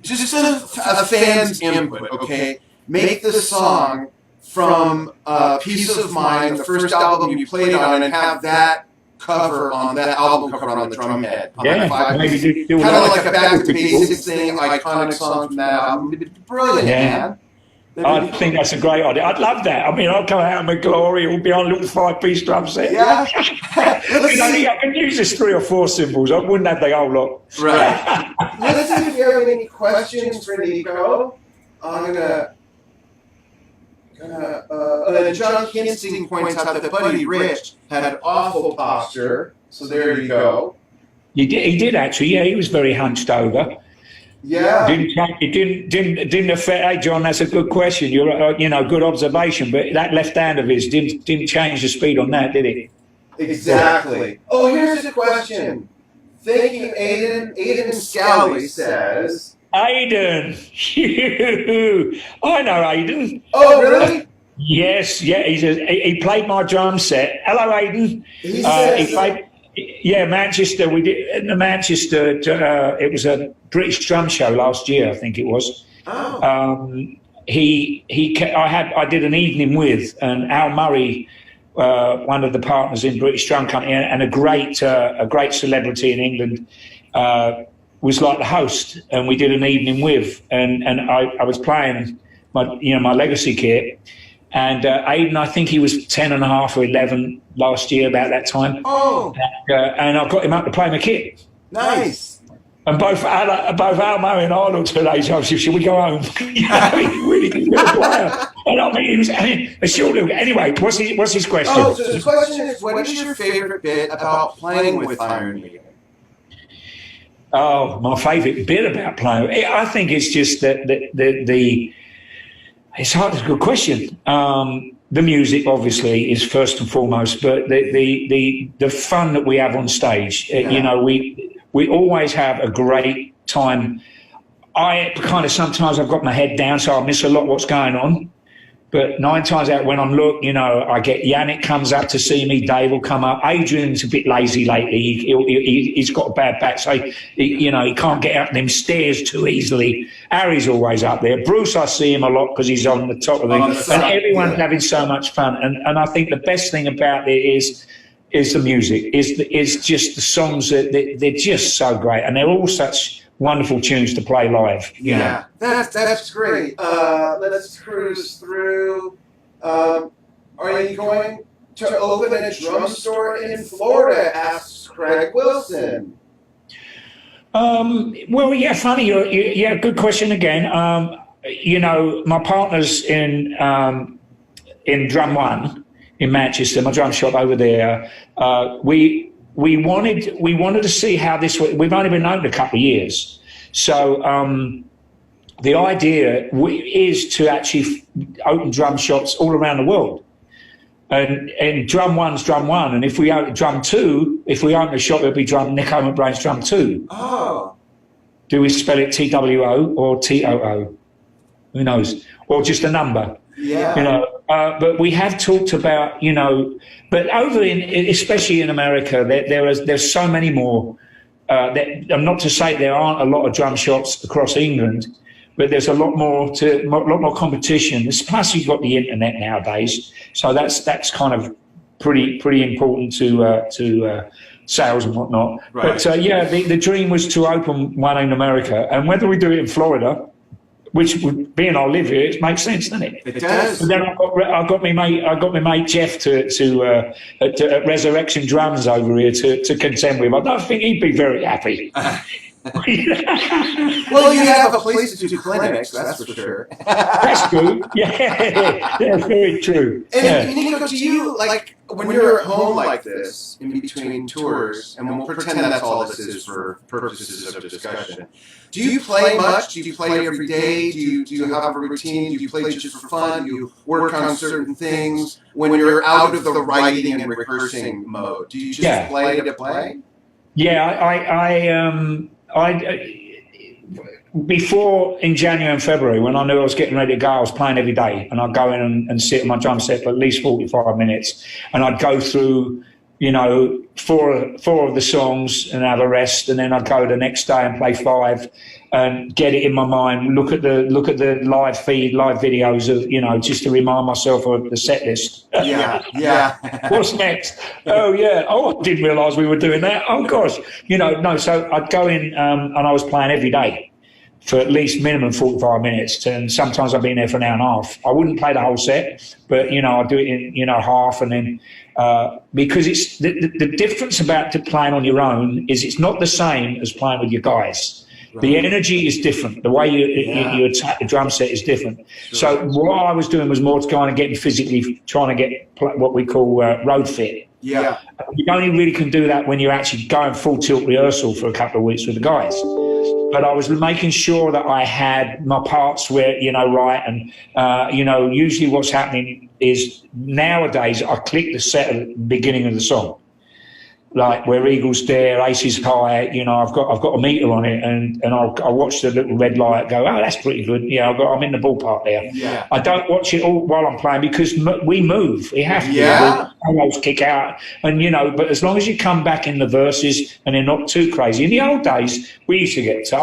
just a fan's input, okay? Make the song from Peace of Mind, the first album you played on, and have that cover on that album cover on the drum head. Maybe do kind of like a back to basics thing, iconic song from that album. Brilliant, man. I think that's a great idea. I'd love that. I mean, I'll come out in my glory. It'll be on a little 5-piece drum set. Yeah. I can use this 3 or 4 cymbals. I wouldn't have the whole lot. Right. Let's see if you have any questions for Nicko. I'm gonna. John Kinsing points out that Buddy Rich had an awful posture. So there you go. He did actually. Yeah, he was very hunched over. Yeah. It didn't affect. Hey, John, that's a good question. You're, good observation. But that left hand of his didn't change the speed on that, did it? Exactly. Oh, here's a question. Thank you, Aiden Scally says. Aiden, I know Aiden. Oh, really? Yes, yeah. He played my drum set. Hello, Aiden. He played. Yeah, Manchester. We did in the Manchester. It was a British drum show last year, I think it was. Oh. I did an evening with and Al Murray, one of the partners in British Drum Company, and a great celebrity in England, was like the host, and we did an evening with, and I was playing my legacy kit. And Aiden, I think he was 10 and a half or 11 last year, about that time. Oh. And I got him up to play my kit. Nice. And both Al Murray and I looked at each other, should we go home? He really did a player. And I mean, he was a short little. Anyway, what's his question? Oh, so the question is, what is your favorite bit about playing with Iron Maiden? Oh, my favourite bit about playing. I think it's just that the it's hard. It's a good question. The music, obviously, is first and foremost, but the fun that we have on stage. Yeah. We always have a great time. I kind of sometimes I've got my head down, so I miss a lot of what's going on. But 9 times out when I get Yannick comes up to see me. Dave will come up. Adrian's a bit lazy lately. He's got a bad back, so he can't get up them stairs too easily. Harry's always up there. Bruce, I see him a lot because he's on the top of it. And everyone's having so much fun. And I think the best thing about it is the music. Is just the songs that they're just so great, and they're all such wonderful tunes to play live. Yeah, that's great. Let's cruise through. Are you going to open a drum store in Florida? Asks Craig Wilson. Well, yeah, funny. Yeah, good question again. My partner's in Drum One in Manchester, my drum shop over there. We wanted to see how this. We've only been open a couple of years, so the idea is to actually open drum shops all around the world. And Drum One's Drum One, and if we open Drum Two, if we open a shop, it'll be Nicko McBrain's Drum Two. Oh. Do we spell it TWO or TOO? Who knows? Or just a number? Yeah. But we have talked about, but over especially in America, there's so many more. Not to say there aren't a lot of drum shops across England, but there's a lot more competition. Plus, you've got the internet nowadays, so that's kind of pretty important to sales and whatnot. Right. But the dream was to open one in America, and whether we do it in Florida, which would being I live here, it makes sense, doesn't it? It does. But then I got my mate Jeff at Resurrection Drums over here to contend with. I don't think he'd be very happy. Well, you have a place to do clinics, that's for sure. That's true. Yeah, very true. And Nicko, do you, like, when you're at home like this, in between tours, and we'll pretend that's all this is for purposes of discussion, do you play much? Do you play every day? Do you have a routine? Do you play just for fun? Do you work on certain things when you're out of the writing and rehearsing mode? Do you just play to play? Yeah, before in January and February, when I knew I was getting ready to go, I was playing every day, and I'd go in and sit on my drum set for at least 45 minutes, and I'd go through, four of the songs and have a rest, and then I'd go the next day and play 5 and get it in my mind. Look at the live feed, live videos of just to remind myself of the set list. Yeah. What's next? Oh yeah. Oh, I didn't realise we were doing that. Oh gosh. No. So I'd go in and I was playing every day for at least minimum 45 minutes, and sometimes I'd be in there for an hour and a half. I wouldn't play the whole set, but I'd do it in half, and then because it's the difference about playing on your own is it's not the same as playing with your guys. The energy is different. The way you attack the drum set is different. So what I was doing was more to kind of get me physically trying to get what we call road fit. Yeah. You only really can do that when you're actually going full tilt rehearsal for a couple of weeks with the guys. But I was making sure that I had my parts where, right. And, usually what's happening is nowadays I click the set at the beginning of the song. Like Where Eagles Dare, Aces High, I've got a meter on it, and I'll watch the little red light, go, oh, that's pretty good. Yeah, I'm in the ballpark there. Yeah. I don't watch it all while I'm playing because we move. We have to. Yeah. Almost kick out, and but as long as you come back in the verses and they're not too crazy. In the old days, I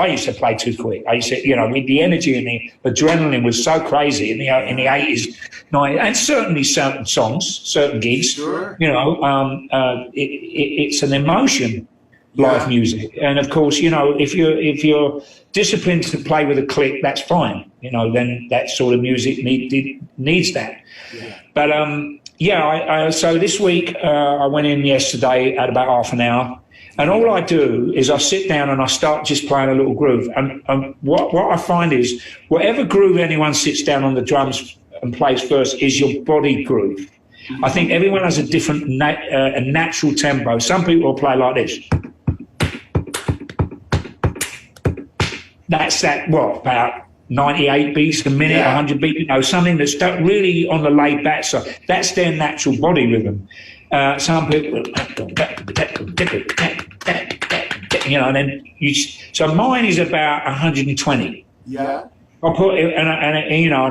used to play too quick. I used to, with the energy and the adrenaline was so crazy in the 80s, 90s, and certainly certain songs, certain gigs. Sure. It's an emotion, live music, and of course, if you're disciplined to play with a click, that's fine. Then that sort of music needs that. Yeah. But so this week I went in yesterday at about half an hour, and all I do is I sit down and I start just playing a little groove. And what I find is whatever groove anyone sits down on the drums and plays first is your body groove. I think everyone has a different a natural tempo. Some people will play like this. That's about 98 beats a minute, 100 beats, something that's something on the laid back side. That's their natural body rhythm. Some people, and then so mine is about 120. Yeah. I'll put it, and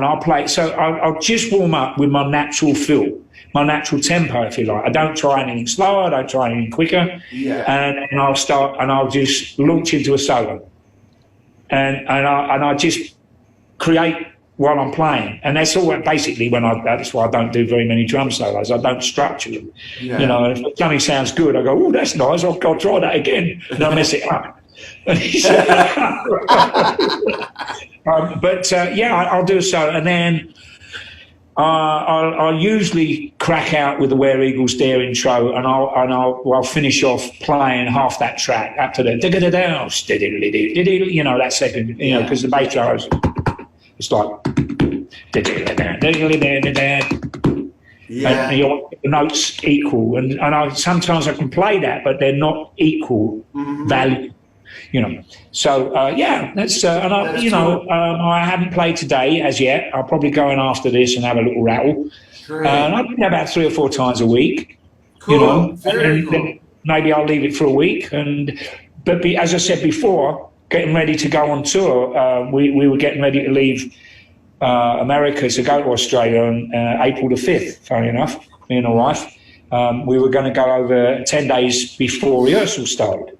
I'll play. So I'll just warm up with my natural feel, my natural tempo, if you like. I don't try anything slower. I don't try anything quicker. Yeah. And I'll start, and I'll just launch into a solo, and I just create while I'm playing. And that's all basically that's why I don't do very many drum solos. I don't structure them. Yeah. If something sounds good, I go, oh, that's nice. I'll try that again, and I mess it up. I'll do so, and then I'll usually crack out with the Where Eagles Dare intro, and I'll finish off playing half that track up to the that second, because the bass drum is, it's like and you want the notes equal, and sometimes I can play that, but they're not equal value. So that's I haven't played today as yet. I'll probably go in after this and have a little rattle. And I do that about 3 or 4 times a week. Cool. Very cool. Then maybe I'll leave it for a week. But as I said before, getting ready to go on tour. We were getting ready to leave America to go to Australia on April the 5th. Funny enough, me and my wife. We were going to go over 10 days before rehearsal started.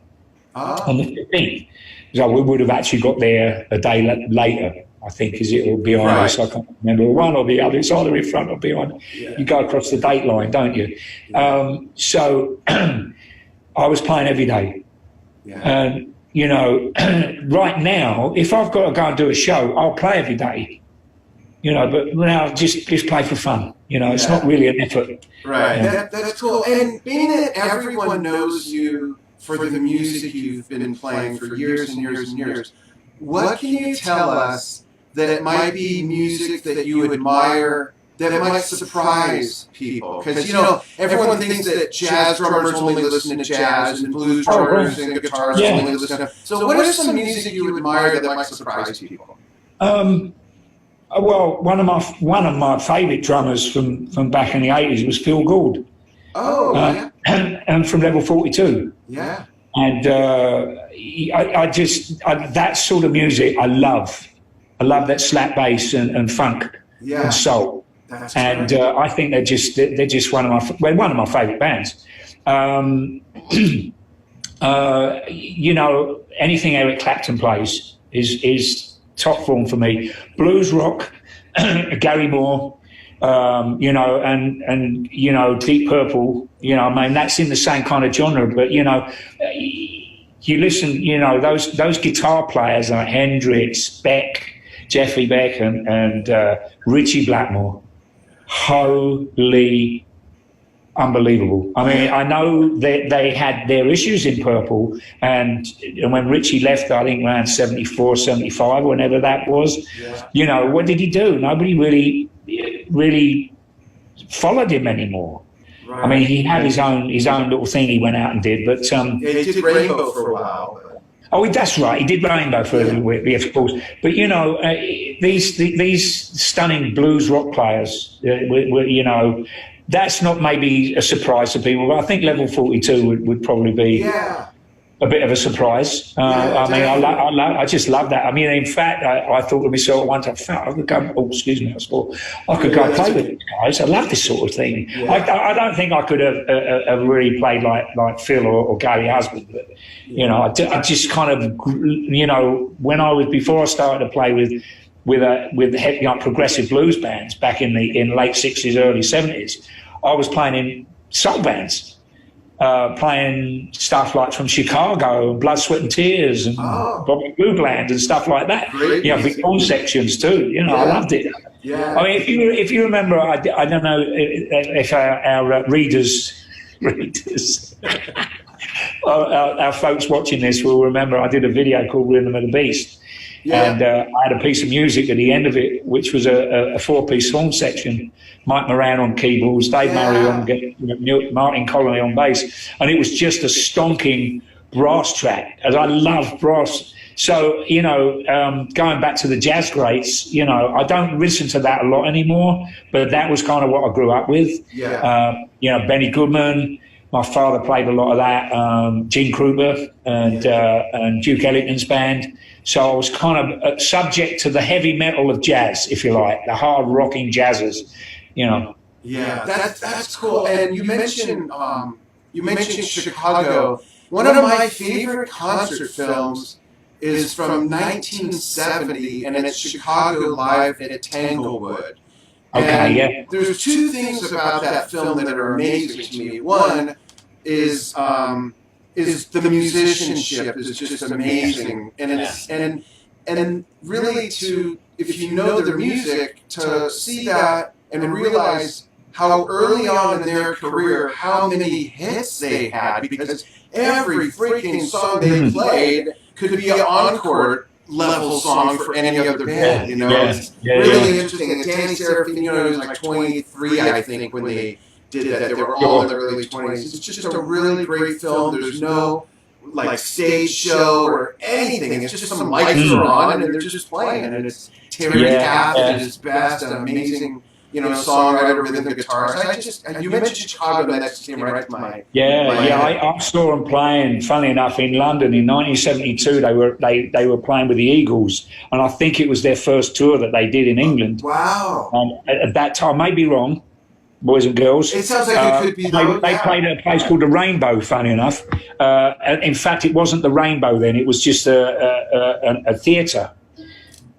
On the 15th. So we would have actually got there a day later, I think, is it, or behind us. I can't remember, one or the other. It's either in front or behind. Yeah. You go across the date line, don't you? Yeah. So I was playing every day. Yeah. And, right now, if I've got to go and do a show, I'll play every day. But now just play for fun. It's not really an effort. Right. That's cool. And being that everyone knows you for the music you've been playing for years and years and years, what can you tell us that it might be music that you admire that might surprise people? Because, everyone thinks that jazz drummers only listen to jazz and blues drummers and guitarists only listen to... So what is some music you admire that might surprise people? Well, one of my favourite drummers from back in the 80s was Phil Gould. Oh, yeah. And from Level 42. Yeah. And I that sort of music I love. I love that slap bass and funk and soul. That's and I think they're just one of my favourite bands. Anything Eric Clapton plays is top form for me. Blues rock, Gary Moore. And Deep Purple, that's in the same kind of genre, but, you listen, those guitar players like Hendrix, Beck, Jeffrey Beck, and Richie Blackmore. Holy unbelievable. I mean, I know that they had their issues in Purple, and when Richie left, I think around 74, 75, whenever that was, you know, what did he do? Nobody really followed him anymore. Right. I mean, he had his own little thing he went out and did, but he did Rainbow for a while. Oh, that's right. He did Rainbow for a little bit, of course. But you know, these stunning blues rock players, were, you know, that's not maybe a surprise to people. But I think Level 42 would probably be a bit of a surprise. I mean, I just love that. I mean, in fact, I thought to myself once, I could go. Oh, excuse me, I could go play with these guys. I love this sort of thing. Yeah. I don't think I could have really played like Phil or Gary Husband, but you know, I just kind of, you know, before I started to play with heavy progressive blues bands back in late 60s, early 70s, I was playing in soul bands. Playing stuff like from Chicago and Blood, Sweat and Tears and Bobby Blue Bland and stuff like that. Great. You know, big horn sections too. You know, I loved it. Yeah. I mean, if you remember, I don't know if our readers, our folks watching this will remember. I did a video called "Rhythm of the Beast." Yeah. And I had a piece of music at the end of it, which was a four-piece horn section. Mike Moran on keyboards, Dave Murray on Martin Connolly on bass, and it was just a stonking brass track. As I love brass, so you know, going back to the jazz greats, you know, I don't listen to that a lot anymore, but that was kind of what I grew up with. Yeah. You know, Benny Goodman. My father played a lot of that. Gene Krupa and Duke Ellington's band. So I was kind of subject to the heavy metal of jazz, if you like, the hard rocking jazzers, you know. Yeah, that's cool. And you mentioned Chicago. One of my favorite concert films is from 1970, and it's Chicago Live at Tanglewood. Okay, yeah. There's two things about that film that are amazing to me. One is the musicianship is just amazing, and really if you know their music, to see that and realize how early on in their career how many hits they had, because every freaking song they played could be an encore level song for any other band. You know, it's really interesting. And Danny Serafino was like 23, I think, when they did that. They were all in their early 20s. It's just a really great film. There's no like stage show or anything. It's just some lights are on and they're just playing. And it's Terry Taft at his best, an amazing, you know, songwriter with the guitars. You mentioned Chicago, and that just came right to my mind. I saw them playing. Funny enough, in London in 1972, they were playing with the Eagles, and I think it was their first tour that they did in England. Wow! At that time, may be wrong, boys and girls. It sounds like it could be. They played at a place called the Rainbow. Funny enough, in fact, it wasn't the Rainbow then. It was just a theatre.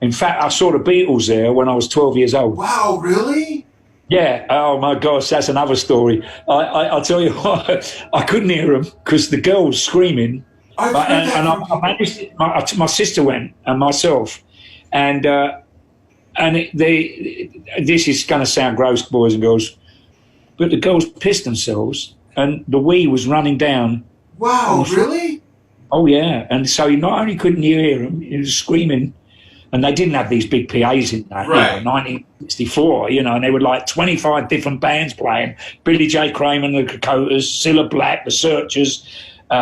In fact, I saw the Beatles there when I was 12 years old. Wow, really? Yeah. Oh, my gosh, that's another story. I'll tell you what, I couldn't hear them because the girl was screaming. I managed, my sister went and myself. And this is going to sound gross, boys and girls, but the girls pissed themselves and the wee was running down. Wow, really? Oh, yeah. And so you not only couldn't hear him, he was screaming. And they didn't have these big PAs in that, right. 1964, you know, and there were like 25 different bands playing. Billy J. Kramer and the Kokotas, Cilla Black, the Searchers. Who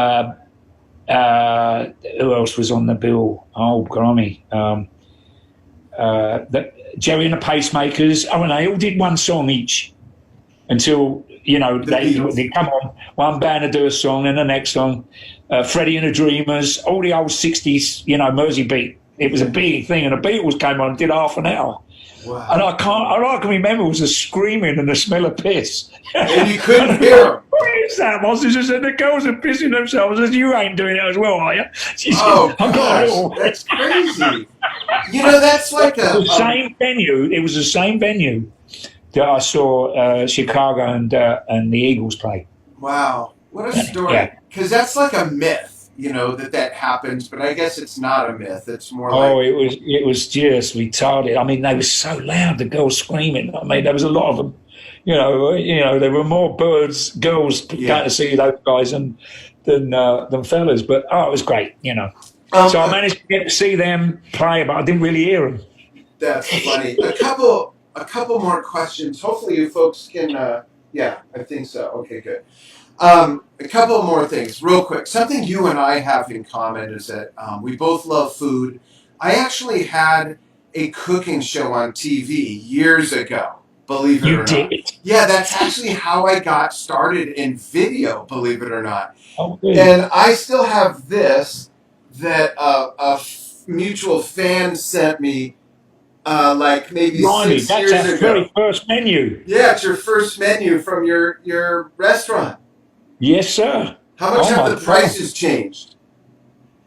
else was on the bill? Oh, grommy. Jerry and the Pacemakers. Oh, and they all did one song each until, you know, they come on, one band to do a song and the next song. Freddie and the Dreamers, all the old 60s, you know, Mersey beat. It was a big thing, and the Beatles came on and did half an hour. Wow. And all I can remember was the screaming and the smell of piss. And you couldn't hear them. What is that, Moss? She said, the girls are pissing themselves. I said, you ain't doing it as well, are you? She said, gosh, that's crazy. You know, that's like the same venue. It was the same venue that I saw Chicago and the Eagles play. Wow. What a story. Because that's like a myth. You know, that happens, but I guess it's not a myth. It's more like... Oh, it was just retarded. I mean, they were so loud, the girls screaming. I mean, there was a lot of them, there were more girls going to see those guys than fellas. But it was great, So I managed to get to see them play, but I didn't really hear them. That's funny. A couple more questions. Hopefully you folks can. Yeah, I think so. Okay, good. A couple more things, real quick. Something you and I have in common is that we both love food. I actually had a cooking show on TV years ago, believe it or not. You did? Yeah, that's actually how I got started in video, believe it or not. Oh, good. And I still have this that a mutual fan sent me like maybe 6 years ago. That's our very first menu. Yeah, it's your first menu from your restaurant. Yes, sir. How much have the prices changed?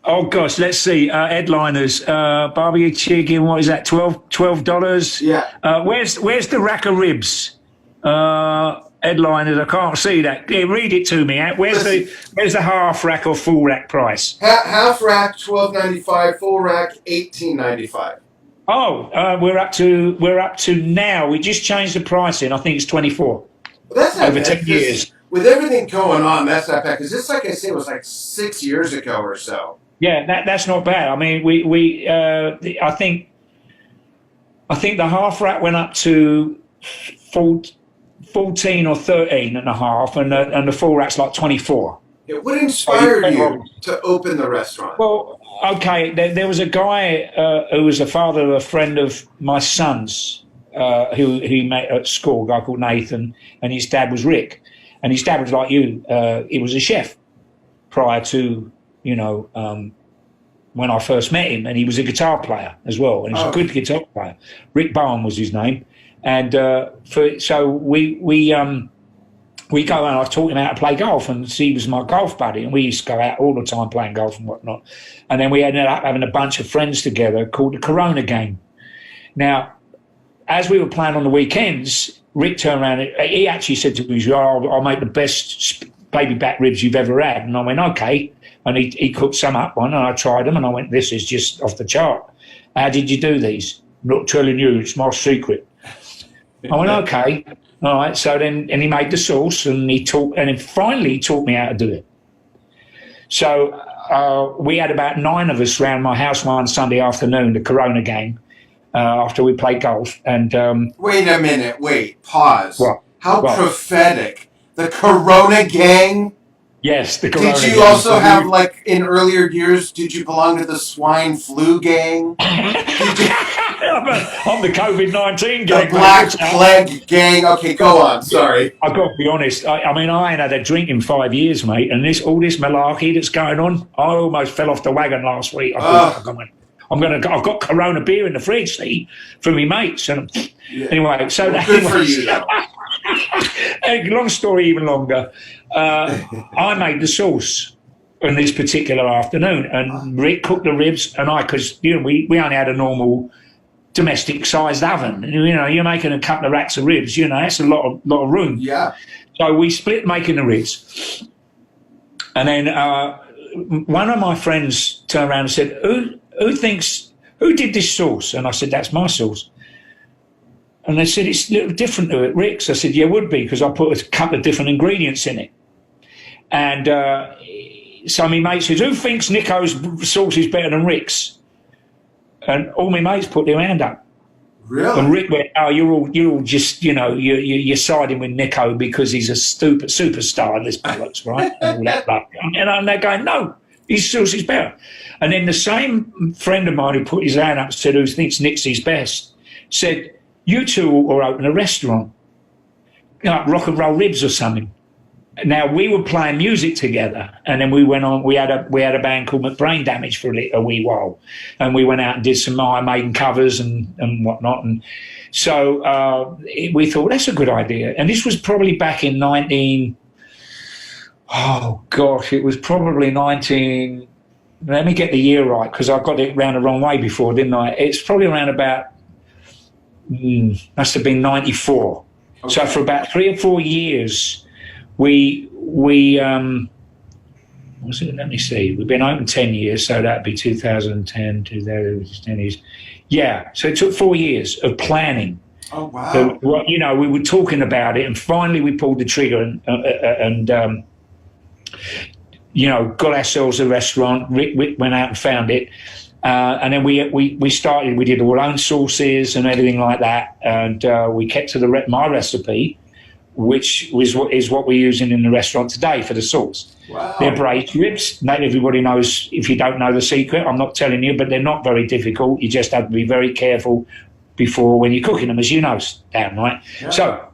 Oh, gosh, let's see. Headliners, barbecue chicken, what is that, $12? Yeah. Where's the rack of ribs? Headliners, I can't see that. Yeah, read it to me. Where's the half rack or full rack price? Half rack, $12.95. Full rack, $18.95. Oh, we're up to now. We just changed the pricing. I think it's 24. Well, that's not over bad, 10 years. With everything going on, that's not bad. Because this, like I said, was like 6 years ago or so. Yeah, that's not bad. I mean, I think the half rack went up to 14 or 13 and a half, and the full rack's like 24. Yeah, what inspired you to open the restaurant? Well, okay, there was a guy who was the father of a friend of my son's, who he met at school, a guy called Nathan, and his dad was Rick. And his dad was like you. He was a chef prior to, when I first met him. And he was a guitar player as well. And he was a good guitar player. Rick Bowen was his name. And so we go and I taught him how to play golf. And he was my golf buddy. And we used to go out all the time playing golf and whatnot. And then we ended up having a bunch of friends together called the Corona Gang. Now, as we were playing on the weekends, Rick turned around, he actually said to me, I'll make the best baby back ribs you've ever had. And I went, okay. And he cooked some up and I tried them and I went, this is just off the chart. How did you do these? I'm not telling you, it's my secret. I went, okay. All right. So then, and he made the sauce and then finally he taught me how to do it. So we had about 9 of us around my house one Sunday afternoon, the Corona Gang. After we played golf. And wait a minute. Wait. Pause. What? How prophetic. The Corona Gang? Yes, the Corona Gang. Did you also have, like, in earlier years, did you belong to the swine flu gang? I'm the COVID-19 gang. The Black Plague gang. Okay, go on. Sorry. I've got to be honest. I mean, I ain't had a drink in 5 years, mate. And all this malarkey that's going on, I almost fell off the wagon last week. I've got Corona beer in the fridge, see, for me mates. And anyway, so good for you. Long story, even longer. I made the sauce on this particular afternoon, and Rick cooked the ribs, and because we only had a normal domestic-sized oven. You're making a couple of racks of ribs. That's a lot of room. Yeah. So we split making the ribs, and then one of my friends turned around and said, who did this sauce? And I said, that's my sauce. And they said, it's a little different to it, Rick's. I said, yeah, it would be, because I put a couple of different ingredients in it. And so my mate says, who thinks Nicko's sauce is better than Rick's? And all my mates put their hand up. Really? And Rick went, oh, you're all just, you're siding with Nicko because he's a stupid superstar in this bollocks, right? And all that stuff. And they're going, no, his sauce is better. And then the same friend of mine who put his hand up and said, who thinks Nixie's best, said, you two ought to open a restaurant, like Rock and Roll Ribs or something. Now, we were playing music together, and then we went on, we had a band called Brain Damage for a wee while, and we went out and did some Maiden covers and whatnot. And so we thought, that's a good idea. And this was probably back in it was probably 19... Let me get the year right, because I got it round the wrong way before, didn't I? It's probably around about, must have been 94. Okay. So for about 3 or 4 years, we let me see, we've been open 10 years, so that'd be 2010, 2010 years. Yeah, so it took 4 years of planning. Oh, wow. We were talking about it, and finally we pulled the trigger and got ourselves a restaurant. Rick went out and found it. And then we started, we did our own sauces and everything like that. And we kept to my recipe, which is what we're using in the restaurant today for the sauce. Wow. They're braised ribs. Not everybody knows, if you don't know the secret, I'm not telling you, but they're not very difficult. You just have to be very careful before when you're cooking them, as you know, Dan, right? Yeah. So,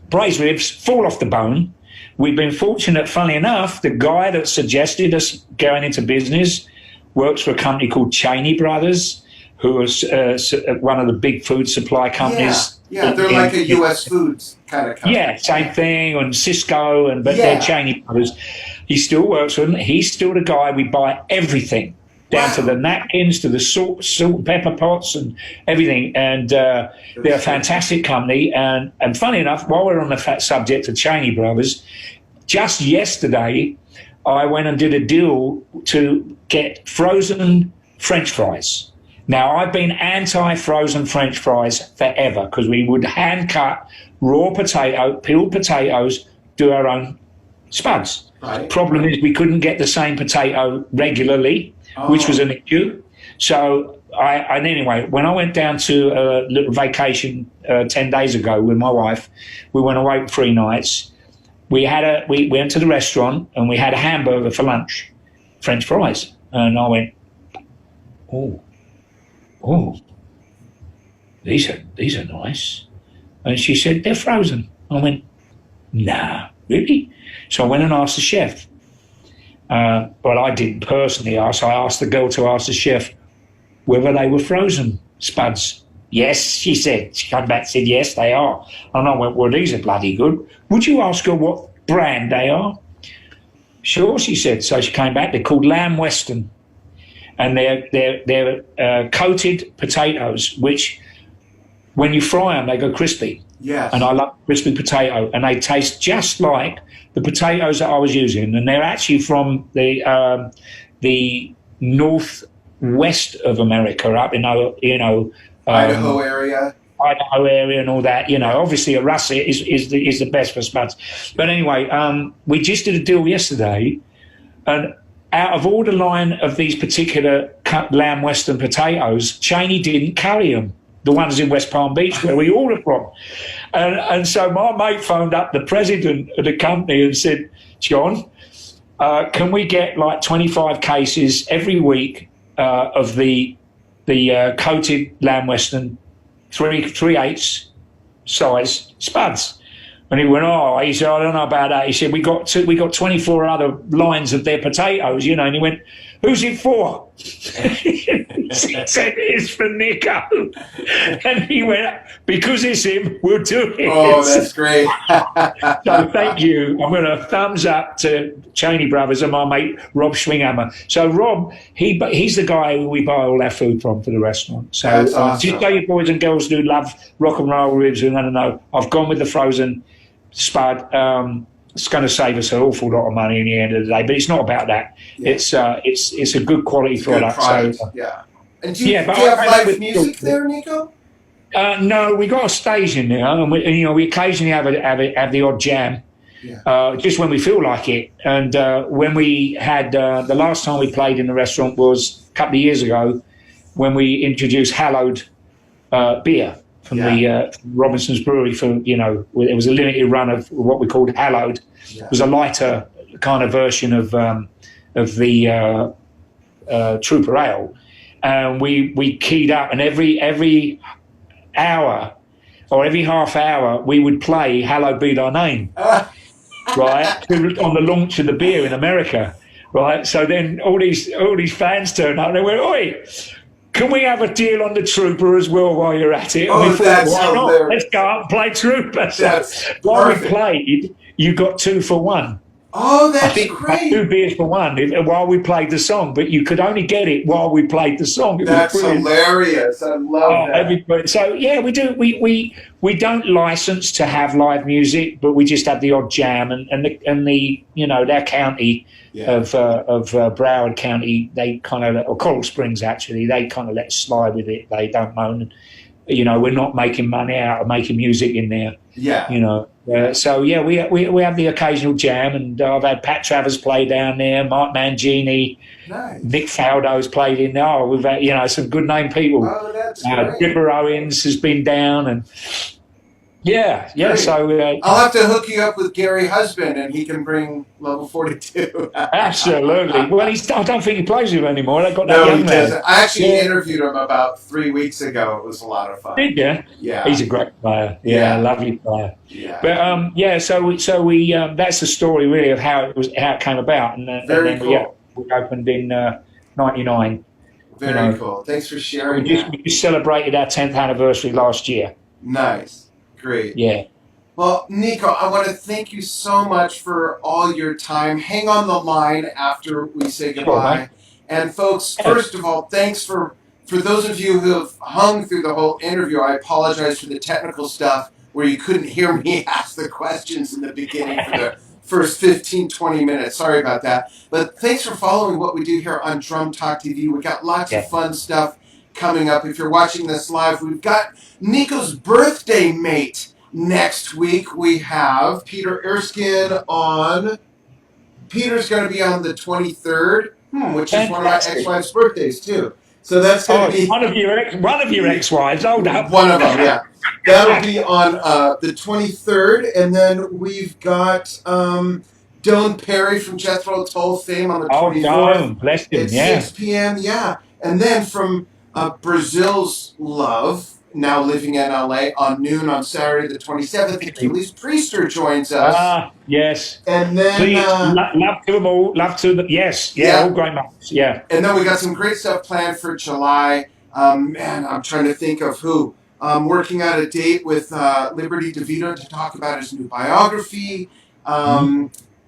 braised ribs fall off the bone. We've been fortunate, funnily enough, the guy that suggested us going into business works for a company called Cheney Brothers, who was one of the big food supply companies. Yeah, they're like a U.S. Foods kind of company. Yeah, same thing, and Cisco, but they're Cheney Brothers. He still works for them. He's still the guy. We buy everything, down to the napkins, to the salt and pepper pots and everything. And they're a fantastic company. And funny enough, while we're on the subject of Cheney Brothers, just yesterday, I went and did a deal to get frozen French fries. Now, I've been anti-frozen French fries forever because we would hand-cut raw peeled potatoes, do our own spuds. Right. Problem is we couldn't get the same potato regularly, which was an issue. So anyway, when I went down to a little vacation 10 days ago with my wife, we went away for 3 nights. We went to the restaurant and we had a hamburger for lunch, French fries. And I went, oh, these are nice. And she said, they're frozen. I went, nah, really? So I went and asked the chef. But I didn't personally ask. I asked the girl to ask the chef whether they were frozen spuds. Yes, she said. She came back and said, yes, they are. And I went, well, these are bloody good. Would you ask her what brand they are? Sure, she said. So she came back. They're called Lamb Weston. And they're coated potatoes, which when you fry them, they go crispy. Yes. And I love crispy potato. And they taste just like the potatoes that I was using. And they're actually from the northwest of America, up in, Idaho area. Idaho area and all that. Obviously a russet is the best for spuds. But anyway, we just did a deal yesterday, and out of all the line of these particular cut Lamb Western potatoes, Cheney didn't carry them, the ones in West Palm Beach where we ordered from. And so my mate phoned up the president of the company and said, John, can we get like 25 cases every week of the coated Lamb Western 3/8 size spuds? And he went, he said, I don't know about that. He said, we got 24 other lines of their potatoes, and he went, who's it for? He said, it's for Nicko. And he went, because it's him, we'll do it. Oh, that's great. So thank you. I'm going to thumbs up to Cheney Brothers and my mate, Rob Schwinghammer. So Rob, he's the guy who we buy all our food from for the restaurant. So that's awesome. Just tell your boys and girls who love rock and roll ribs who want to know, I've gone with the frozen spud. It's going to save us an awful lot of money in the end of the day, but it's not about that. Yeah. It's a good quality product. So, yeah. And do you have live music there, Nicko? No, we got a stage in there, and we occasionally have the odd jam, just when we feel like it. And when we had the last time we played in the restaurant was a couple of years ago, when we introduced Hallowed beer from the Robinson's Brewery. It was a limited run of what we called Hallowed. Yeah. It was a lighter kind of version of the Trooper Ale. And we keyed up, and every hour or every half hour we would play Hallowed Be Thy Name, right, on the launch of the beer in America, right? So then all these fans turned up and they went, oi, can we have a deal on the Trooper as well while you're at it? And we thought, why not? Let's go up and play Trooper. So while we played, you got 2 for 1. Oh, that's great. 2 beers for 1 while we played the song, but you could only get it while we played the song. That's hilarious. I love that. Everybody. So yeah, we do. We don't license to have live music, but we just have the odd jam and their county of Broward County, they kind of, or Coral Springs actually, they kind of let us slide with it. They don't moan. we're not making money out of making music in there. Yeah. So yeah, we have the occasional jam, and I've had Pat Travers play down there, Mark Mangini, Nice. Nick Faldo's played in there. Oh, we've had, some good name people. Oh, that's great. Dipper Owens has been down, and yeah. Great. So I'll have to hook you up with Gary Husband, and he can bring Level 42. absolutely. Well, I don't think he plays with him anymore. They got that No, young he man. doesn't. I actually interviewed him about 3 weeks ago. It was a lot of fun. Did you? Yeah. He's a great player. Yeah, lovely player. Yeah. But so we that's the story really of how it came about, and then cool. we opened in '99. Very cool. Thanks for sharing. We just celebrated our 10th anniversary last year. Nice. Great. Yeah. Well, Nicko, I want to thank you so much for all your time. Hang on the line after we say goodbye. Sure, and folks, first of all, thanks for those of you who have hung through the whole interview. I apologize for the technical stuff where you couldn't hear me ask the questions in the beginning for the first 15, 20 minutes. Sorry about that. But thanks for following what we do here on Drum Talk TV. We got lots of fun stuff coming up. If you're watching this live, we've got Nicko's birthday mate. Next week we have Peter Erskine on. Peter's going to be on the 23rd, which is one of my ex-wife's birthdays too. So that's going to be one of your ex-wives. Hold up. One of them, yeah. That'll be on the 23rd, and then we've got Don Perry from Jethro Tull fame on the 24th. Don, bless him, at 6 p.m. Yeah, and then from Brazil's Love, now living in LA, on noon on Saturday the 27th, Achilles Priester joins us. Yes. And then please, love to them all. Love to them. Yes. Yeah. All great mates. Yeah. And then we got some great stuff planned for July. Man, I'm trying to think of who. Working out a date with Liberty DeVito to talk about his new biography.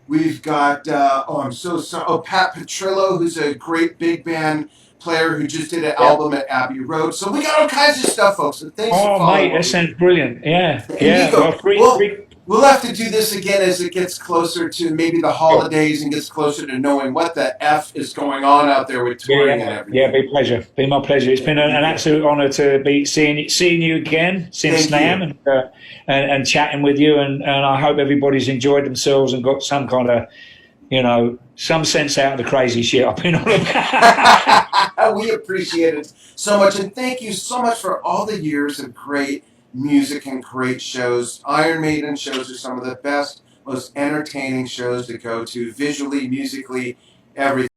We've got I'm so sorry. Oh, Pat Petrillo, who's a great big band player who just did an album at Abbey Road. So we got all kinds of stuff, folks. So thanks for following. Mate, that sounds brilliant. Yeah. And Nicko, we'll have to do this again as it gets closer to maybe the holidays and gets closer to knowing what the F is going on out there with touring and everything. Yeah, be pleasure. Be my pleasure. It's been an absolute honour to be seeing you again since NAMM and chatting with you, and I hope everybody's enjoyed themselves and got some kind of some sense out of the crazy shit I've been on about. We appreciate it so much, and thank you so much for all the years of great music and great shows. Iron Maiden shows are some of the best, most entertaining shows to go to, visually, musically, everything.